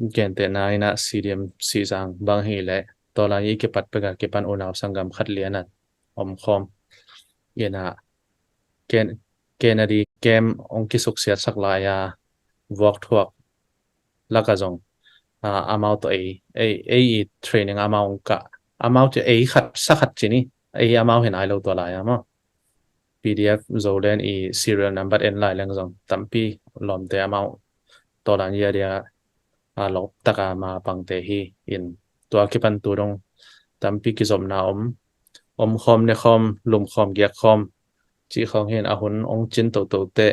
gen te na ina CDM si sang bang hi le tola yi ke pat pega ke pan onaw sangam khat lian at khom yena ken kenadi kem ong ki suk sia sak la ya wok thuak laka zong amount to a training amount ka amount to a khat sakhat chini a amount hen ai lo to la ya ma PDF zolen i serial number en lai lang zong tampi lom te amount to la ya dia lok taka ma pang te hi in tua ki pan tu rong tampi ki zom na khom ne khom lum khom gyak khom chi khong hen a hun ong chin to te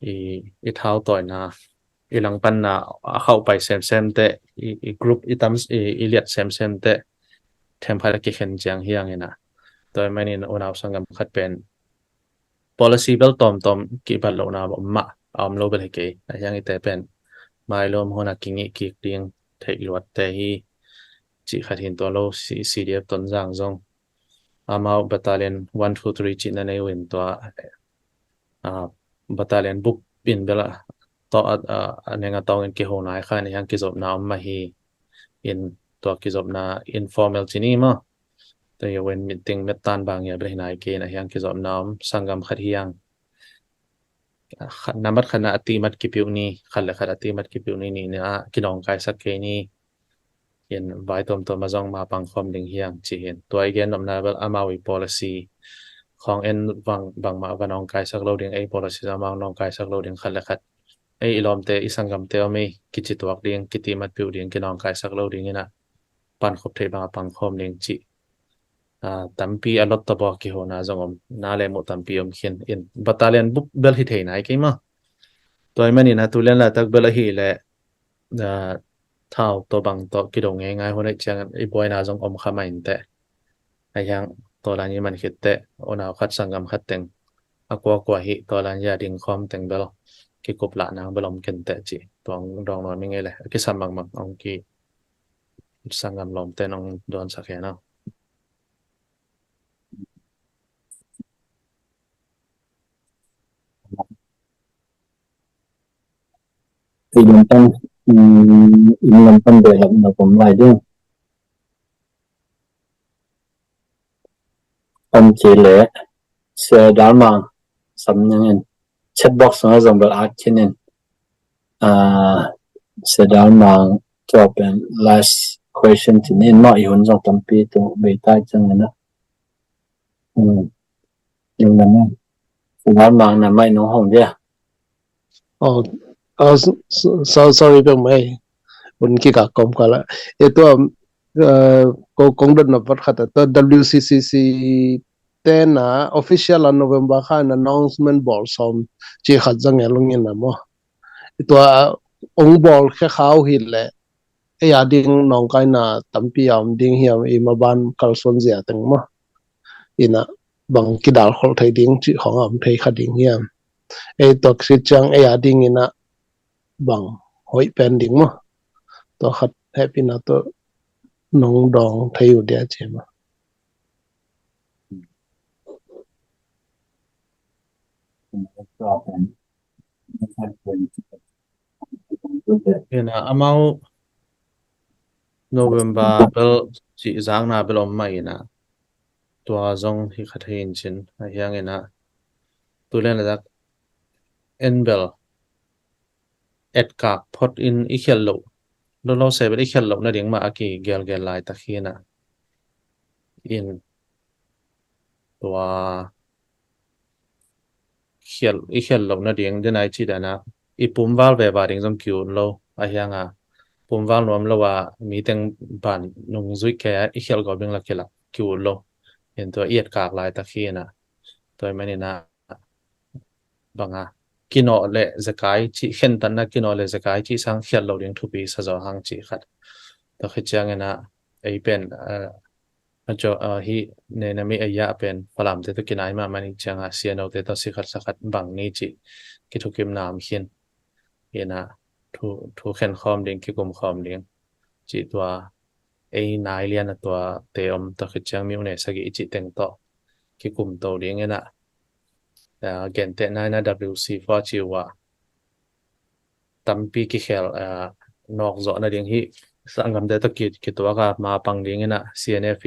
i thao toy na i lang pan na khau pai sem te i group i tam i liat sem te them phara ki khen chang hiang ina toy manin onaw sangam khat pen policy bel tom ki bal lo na ma lo bel ke yang i te pen mai lom hona kingi ki ding thei luat te hi chi khat hin to lo CDF ton jang zong amau battalion 123 chi na nei win to battalion book pin bela to anenga tawin ki honai khan yang ki zob na ma hi in to ki zob na informal chini ma to yo wen meeting metan bang ya behnai ke na yang ki zob na sangam khat hiang namat khana atimat ki piu ni khalla khat atimat ki piu ni na kinong kai sak ke ni in vai tom to mazong ma pang khom ding hiang chi hin to again nom na bel amawi policy khong en bang ma vanong kai sak loading a policy amang nong kai sak loading khalla khat ai ilom te isangam te ami kichi tuak ding kiti mat piu ding kinong kai sak loading ina pan khop thei bang pang khom ding chi tampi alot to bo ki hona zongom na le mo tampi khin in battalion book bel hi thei nai ke ma toy mani na tulen la tak bel hi le thao to bang to ki dong ngai hone chang i boy na zong khama in te ayang to la ni man khit te ona khat sangam khat teng akwa hi to la ya ding khom teng bel ki kop la nang belom ken te chi tong dong no mi nge le ki sam mang ong ki sangam lom te nong don sa khe na thì mình tăng làm phân biệt là cũng lại chứ ông chỉ lệ sẽ đá mạng sắm những chat box nó dùng được art cho nên sẽ đá mạng cho bên last question thì nên mọi người dùng tâm pi tụ bề tai chân này đó nhưng mà đá mạng là mấy nó hồng chứ sorry pe mai unki ka kom kala eto ko kongdon na pat khata to WCCC tena official on November khan announcement ball som chi khat jang elong in mo eto ong ball khe khaw hi le e ya ding nong kai na tampi am ding hiam i ma ban kalson zia teng mo ina bang ki dal khol thai ding chi khong am thai kha ding hiam e to si chang e ya ding ina bang hoi pending mo to khat happy na to nong dong thayu dia chema ina amau November bel chi zang na belom mai na tua zong hi khathin chin hiang ina tulen la enbel et kak phot in i khel lo se be i khel lo na ding ma aki gel lai ta khina in tua khel lo na ding de nai chi da na i pum wal ve ba ding zong kyu lo a hianga pum wal nom lo wa mi teng ban nung zui ke i khel go bing la kela kyu lo in tua iet kak lai ta khina toy mani na banga kino le zakai chi khen tan na kino le zakai chi sang khel lo ding thu pi sa zo hang chi khat to khichang na ei pen cho hi ne na mi aya pen palam te to kinai ma mani changa siano te to sikhat sakhat bang ni chi ki thu kim nam hin ina thu khen khom ding ki kum khom ding chi tua ei nai lian tua te om to khichang mi ne sagi chi teng to ki kum to ding ina gen te na WC for chiwa tampi ki khel นอกzo na ding hi sangam de takit kitwa ka ma pang ding ina CNF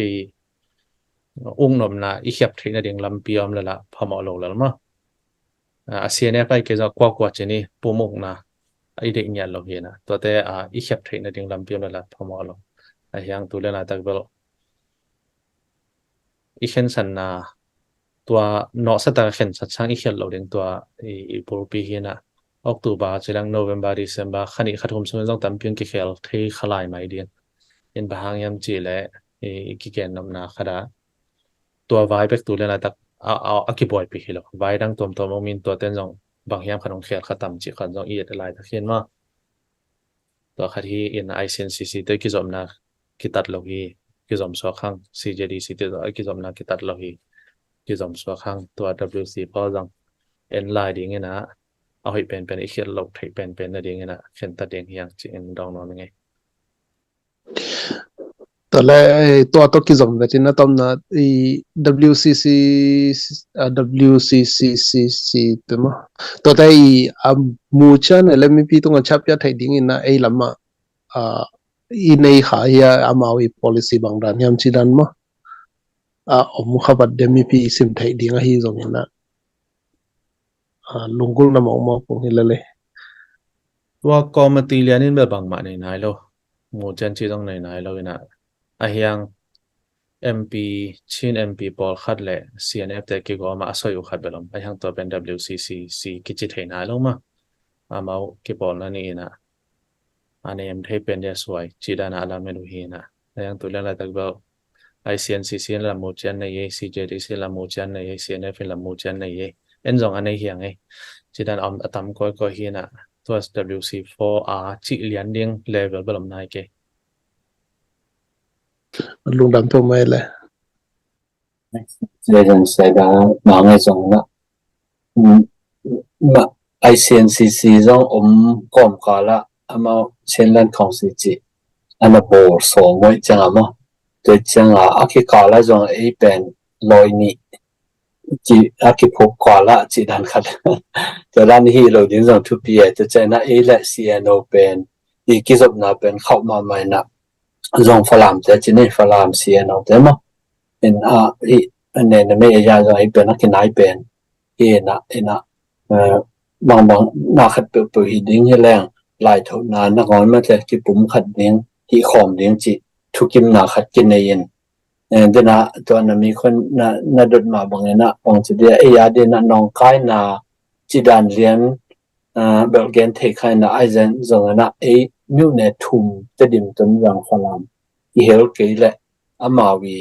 ung nom na i khiap thina ding lampiam la phamo lo la ma CNF ai ke za kwa chini pumuk na ai de nya lo hi na to te i khiap thina ding lampiam la phamo lo a hyang tu le na tak bel i khen san na ตัวเนาะสตาร์เข็นสัตว์ช่างอีเขียนเราเรียงตัวอีปูปีเฮียนะออกตัวบาจะดังโนเวมบาร์ดิเซมบาขันอีขัดทุมซึ่งต้องตามเพียงกี่เขียนที่ขลายไม่เดียนยันบางยามจีและอีกี่เกนนำนาขดาตัวไวเป็กตัวเรียนอะไรตักเอาอากิบอยปีเขียนไวดังตัวมมินตัวเต้นจงบางยามขนมเขียนขัดต่ำจีขันจงอีเอ็ดอะไรตักเขียนมาตัวขัดที่อินไอเซนซีซีตัวกิจอมนากิตัดโลกีกิจอมสวขัง CJDC ตัวกิจอมนากิตัดโลกีกิจอมสวขังตัว WC พอจังเอ็นไลน์ดิ้งนะเอาให้เป็นอีกเขียนลบให้เป็นนะดิ้งนะเขียนตัดดิ้งอย่างจีนดองนอนยังไงตอนแรกตัวกิจอมแบบนี้นะตอนนั้นWCCC ตัวมั้งตัวแต่มูชันแล้วมีพี่ตรงกับชับยัดให้ดิ้งนะลำมาอีในขายอามาวิ policy บางด้านยามจีดันมั้งอมขับบัดเดมีพี่สิมไทยดิ้งให้ตรงนี้นะลุงกุลน้ำออกมาปุ่งนี่เลยว่ากอมตีเลียนินแบบบางมาในไหนโลมูจันชีต้องในไหนโลนะไอยัง MP ชิน MP ปอลขัดและ CNF แต่กี่ก็มาอาศัยอยู่ขัดไปลมไอยังตัวเป็น WCCC กิจเทนายลงมามากี่ปอลนั่นนี่นะอันนี้มันให้เป็นเดียสวยจีดานาลาเมดูฮีนะไอยังตัวเรื่องอะไรตักเบลICNCC ละมูจันในCJDC ละมูจันในCNF ละมูจันในเอ็นสองอันนี้เฮียงไงจีดันอมตามก็เฮียนะตัว WC4R จีเลียนดิ้งเลเวลบลมนายเกลุงดำตัวไม่เลย这种世界忙嘅種啦，ICNCC 種我們講唔講啦，咁啊前兩同事節，咁啊無所謂正啊嘛，對正啊，去講啦種一邊來年，至去鋪講啦，至但係，就咱去路點種 to be 就正啦 A และ CNO 邊，而繼續那邊เข้ามาใหม่นะ種ฝรั่งแต่จีนี่ฝรั่ง CNO แต่嘛。in and then the me ya zo ipen na kinai pen ina bang na khat pe hi ding he lang lai tho na ngon ma te ki pum khat ding hi khom ding chi thukim na khat kin nei yin and then to na mi khon na dot ma bang na ong chi de ya de na nong kai na chi dan lian bel gen the khai na ai zen zo na myu ne thum te dim ton yang khalam I hel ke le amawi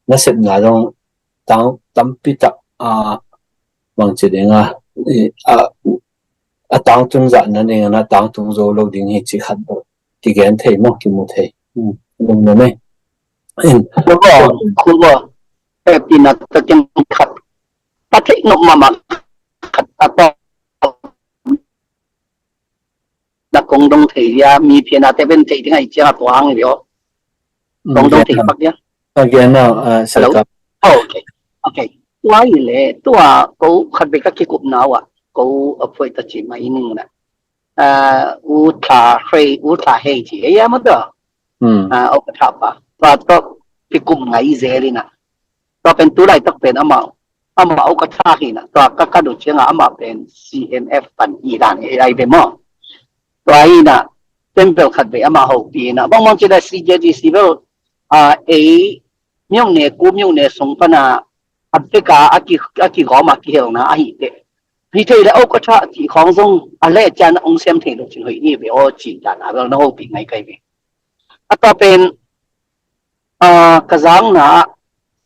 na set na dong tam pita bang che ding tang tung za na ne na tang tung zo lo ding hi chi khat do ti gen thei mo ki mu thei lung no me ku go pina ta ken khat ta thei no mama khat ta to na kong dong thei ya mi phena te ben thei ding ai cha to ang rio kong dong thei pak ya again now okay why le to ko khat be ka ki kup naw ko apoi ta chi mai ning na u tha hei chi ya ma da o ka tha pa to ki kum ngai zeli na to pen tu lai tak pen ama o ka tha hi na to ka do chenga ama pen CNF pan I dan ai be mo to ai na temple khat be ama ho pi na bang mong chi da CJDC be miêu nè cú miêu nè sống phân áp cái cả aki gõ mà kia na ai thế vì thế là ông có cha chỉ khong dung lẽ cha ông xem thế được chuyện như vậy ô chỉ là nó hậu bị ngay cái gì ta bên cái dạng na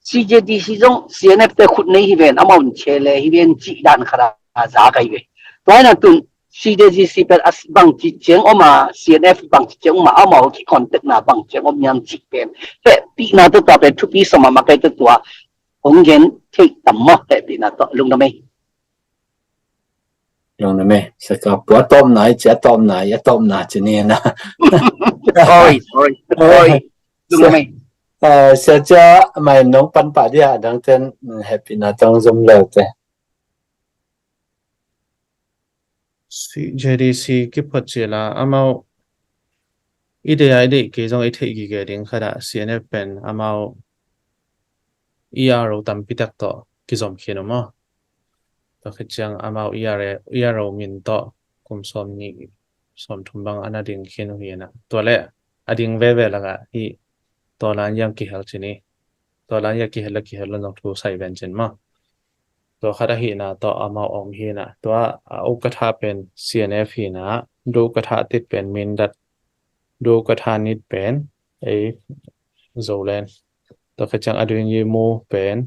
CJDC dung CNF te khut nei hi ven amount chele hi ven chỉ đàn khara giá cái gì vậy là tuần CJDC per bang chỉ cheng oma CNF bang chỉ cheng ma amao ki contact na bang cheng om nyam chỉ pen pe pi na to ta pe thu pi sama ma kai to tua ong gen thei tam mo te pi na to lung na me sẽ có bữa tôm này chả tôm này ya tôm này chỉ nè na sorry lung na me sẽ cho mày nông pan pa dia đang tên happy na trong zoom lờ te CJDC กิบพัดเจล่าอามา ide ke jong ithei gi ge ding khada CNF pen amao ERO tam pitak to ki zom khino mo to khichang amao ERO min to kum som ni som thumbang anading khino hiena to le ading ve laga hi to lan yang ki hel chini to lan ya ki hel nong thu sai ven chen ma to khada hi na to amao om hi na to au katha pen CNF hi na do katha tit pen min dat do katha nit pen ei zolen to khichang adwin yi mu pen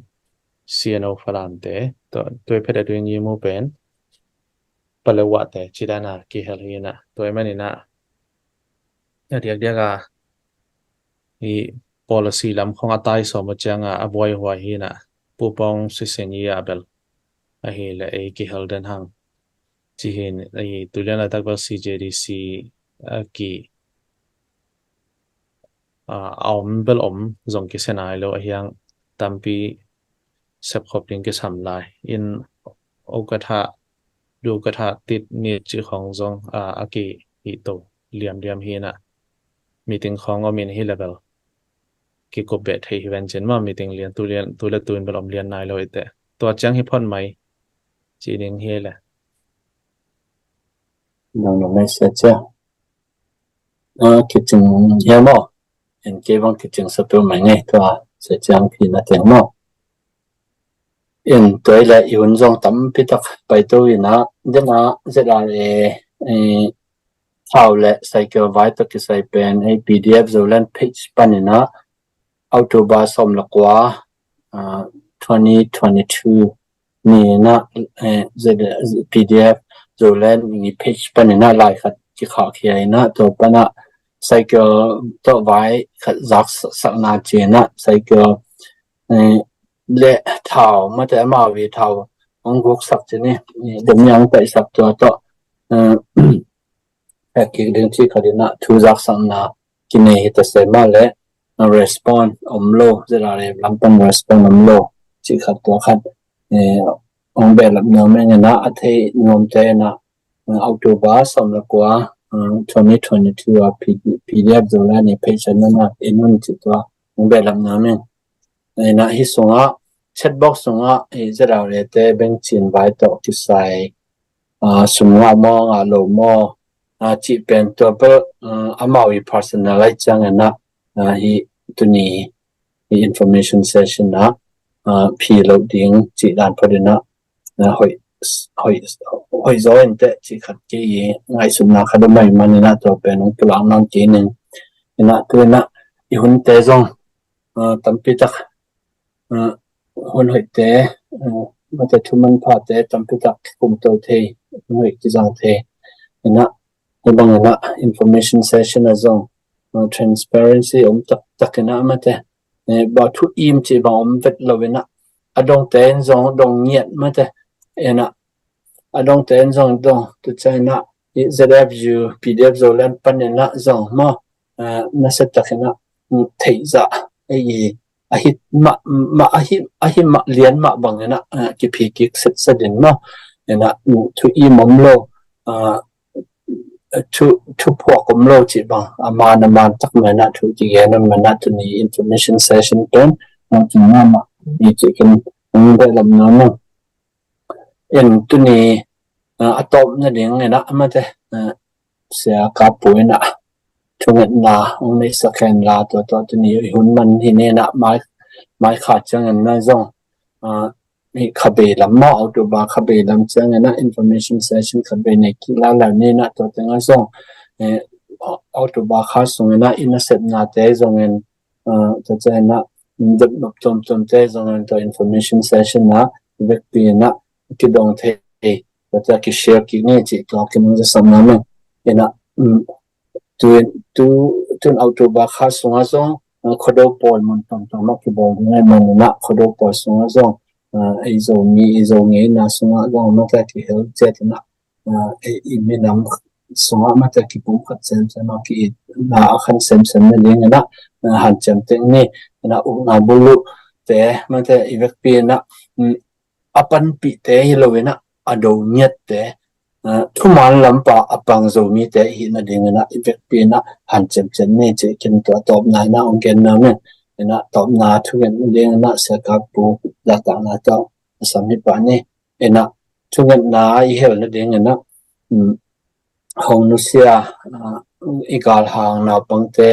CNO falan te to toy phet adwin yi mu pen palawa te chidana ki hel hi na toy mani na dia ga i policy lam khong atai so ma changa avoid hwa hi na pu pong si seni ya bel a hi le e ki hel den hang chi hin ai tulen la tak ba CJDC ki om bel om zong ki senai lo hiang tampi sep khop ding ki sam lai in okatha du katha tit ni chi khong zong aki hi to liam hi na meeting khong o min hi level ki ko bet hei ven chen ma meeting lian tu le tuin bel om lian nai lo ite to chang hi phon mai chi ding hi le no message kitchen ya mo en ke bang kitchen sapel mai ngai to se chang phi na teng mo in toy la yun zong tam pitak pai to ina dena zela thao le cycle vai to ki sai pen a PDF zolan page panina autoba som la kwa 2022 ni na PDF zolan ni page panina lai khat ki kha khia na to pana cycle to vai khat zak sak na che na cycle le thao ma te ma vi thao ong gok sak che ni dem yang tai sak to ki ding chi khadina thu zak sang na ki ne ta se ma le respond omlo zera le lampang respond omlo chi khat to khat ong be lam no me na athe nom te na october som la kwa 2022 PDF zola ni page na inun chi to ong be lam no me na hi songa chatbox songa zera le te bank chin vai to ki sai sumwa mo nga lo mo chi pen to pe amawi personalize chang na hi tuni information session na phi loading chi dan phodina hoi join te chi khat ki ngai sumna khadamai manina to pen pulang nam chi nen ina tuina I hun te zong tampi tak hun hoi te ma te thuman pha te tampi tak kum to the hoi ki jang the ina bangana information session azong transparency takena mate ba thu im chi ba vet lovena adong ten zong dong nyet mate ena adong ten zong dong to china ZFU PDF zolan panena zong mo na set takena theiza ai ahit ma lian ma bangena ki phi ki set sadin mo ena thu im momlo to pork lo chi ba amana man tak mena thu ji na mena to ni information session pen na chi na ma ni chi kan de lam na no en to ni atop na ding na ma te sia ka pu na thung na ong nei second la to ni hun man hi ne na mai kha chang na zong ni khabe lam ma auto ba khabe lam chang na information session khabe ne ki la ne na to tanga song auto ba kha song na in set na te zong en to chana dep nop tom te zong en to information session na vek pi na ki dong the to ta ki share ki ne chi to ki mo sam na me ena tu auto ba kha song a zong khodo pol mon tom ma ki bo ne man na khodo pol song a zong izo nge na sunga long ma ta ki hel jet na I minam sunga ma ta ki pum khat sem ma ki na khan sem na leng na han chem teng ni na u na bulu te ma ta ivek pi na apan pi te hilowena ado nyet te thu man lampa apang zo mi te hi na ding na effect pi na han chem chen ne che kin to top na na ong ken na me na top na thu gen ding na se ka pu la ta na to sam hi pa ne ena thu gen na I hel na ding na hong nu sia igal hang na pang te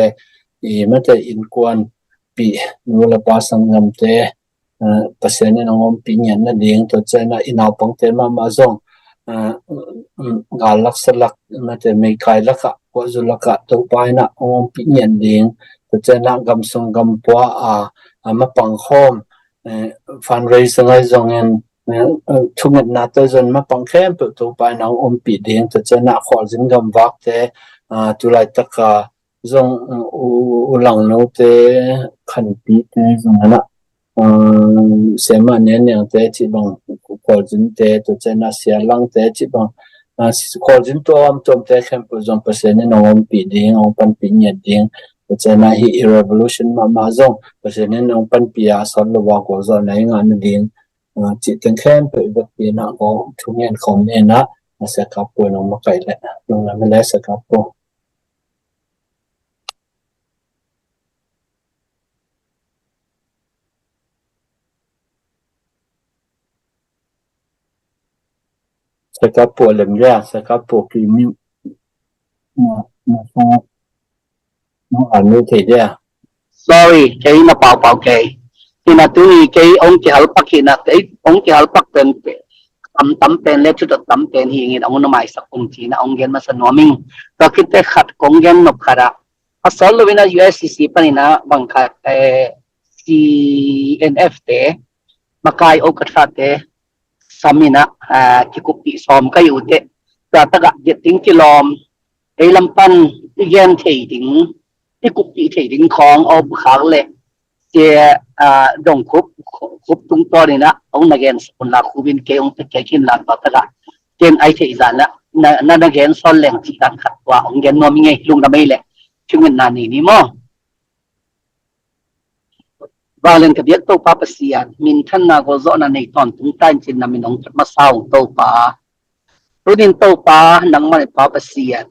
I ma te in kwan pi nu la pa sang ngam te pasene na ngom pi nyan na ding to chena inaw pang te ma zong galak salak mate me kai laka ko zulaka to paina om pi nyan ding to chena gam sung gam pwa a ma pang khom fundraising ai zong en thungat na to zon ma pang khem to paina om pi ding to chena khol jin gam wak te tu lai taka zong u lang no te khan pi te zong na sema nen yang te chi bang ko jin te to chena sia lang te chi bang ko jin to am tom te khem pu zong pasen no om pi ding om pan pi nya ding to chena hi revolution ma zong pasen no pan pi a son lo wa ko zo nai nga na ding chi ten khem pu ba pi na ko thu ngen khom ne na sa ka pu no ma kai le no na me le sa ka pu Sakapo lem ya sakapo ki mi no anu the ya sorry cái nó bảo cái thì là tôi cái ông chỉ hal pak thì là cái ông chỉ hal pak pen tắm pen lên chút tắm pen thì người ông nó mày sắc ông chỉ là ông gen mà sân mình và khi tới khát công gen nộp khát à asal lo na USCC pa nina bang khát CNF te makai o khát te samina kikupi som kayo te taga getting kilom ay lampan igen thading kikupi thading khong o bukhar le che dong khup tung to ni na ông nagen on la khubin ke ông te kin la taga ken ai thei zan na nagen sol leng chi kan khat wa ông gen no mi ngai lung da mai le chungin na ni mo valen ka biak to pa pasian min than na go zo na nei ton tung tan chin na min ong ma sao to pa rudin to pa nang ma pa pasian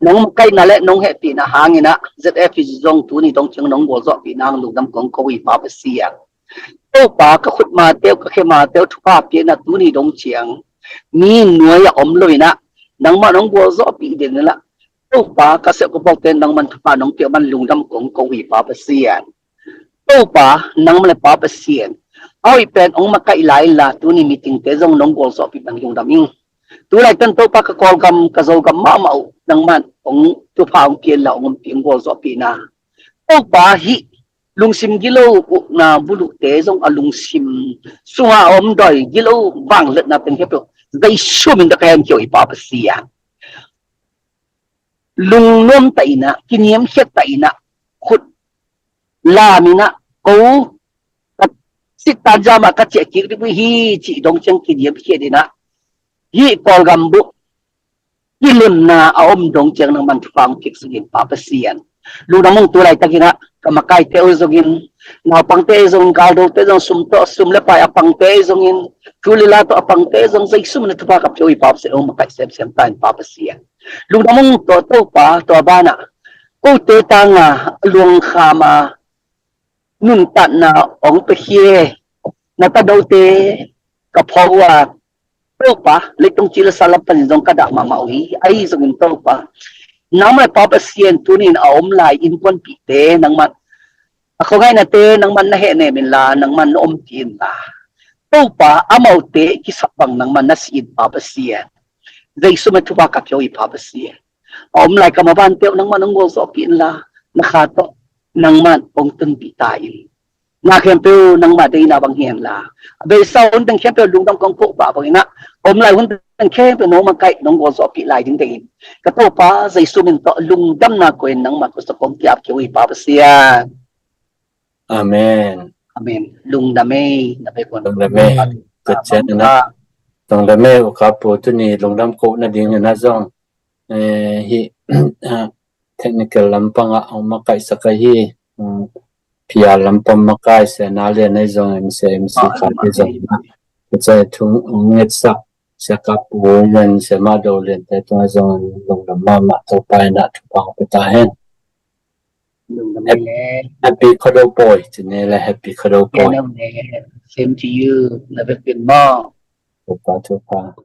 nong kai na le nong he pi na hangina ZF zong tu ni dong chang nong go zo pi nang lu dam kong ko wi pa pasian to pa ka khut ma teo ka khe ma teo thu pa pi na tu ni dong chiang ni nuai om loi na nang ma nong go zo pi den la to pa ka se ko bok ten nang man thu pa nong pi man lu dam kong ko wi pa pasian to pa nang male pa pasien ai pen ong makai lai la tu ni meeting te jong nong gol so pi bang yung daming tu lai tan to pa ka kol gam ka zo gam ma mau nang man ong tu pa ong kien la ong pi gol so pi na to pa hi lung sim gilo na bulu te jong alung sim suwa om doi gilo bang let na pen hepo dai shumin da kayan kyo pa pasia lung nom tai na kiniam het tai na khut la mina ko sit ta jama ka che ki ri hi chi dong chang ki diam hi dina hi kol gambu ilun na om dong chang nang man phang ki sugin pa pasian lu namong tulay takina kamakai te uzogin na pang te zong galdo te zong sum le pa apang te zongin kulila to apang te zong sai sum na tupa kap choi pap se om makai sem tan pa pasian lu namong to pa to bana ko te tanga luang khama nun ta na ong pe hie na ta do te ka phawa to pa le tong chila sala pan jong ka da ma ma hi ai zong to pa nam le pa pasien tunin a om lai in kon pi te nang man ako ngai na te nang man na he ne min la nang man om tin ta to pa amau te ki sapang nang man na si pa pasien dei sumet pa ka kyo i pa pasien om lai ka maban te nang man ngol so pin la na kha to nang man ong tun pi tain na kempe nang ma dei na bang hian la be sau on tang kempe lung dong kong ko pa bang na om lai hun tang kempe no ma kai nong go so pi lai ding ding ka to pa zai sumin to lung dam na ko nang ma ko so kong tiap ki wi pa sia amen amen lung da me na be kon lung da me ka chen na tong da me ka po tu ni lung dam ko na ding na zong hi technical lampanga ong makai sakai hi pia lampam makai se na le nei zong mc kha te zong che thung nget sak sẽ cặp bố nhân sẽ mà đầu liền tới tôi rồi lồng đầm mà tôi phải đã chụp bằng cái ta hen đừng làm lẽ happy cuddle boy cho nên là happy cuddle boy same to you là việc tiền mò chụp pa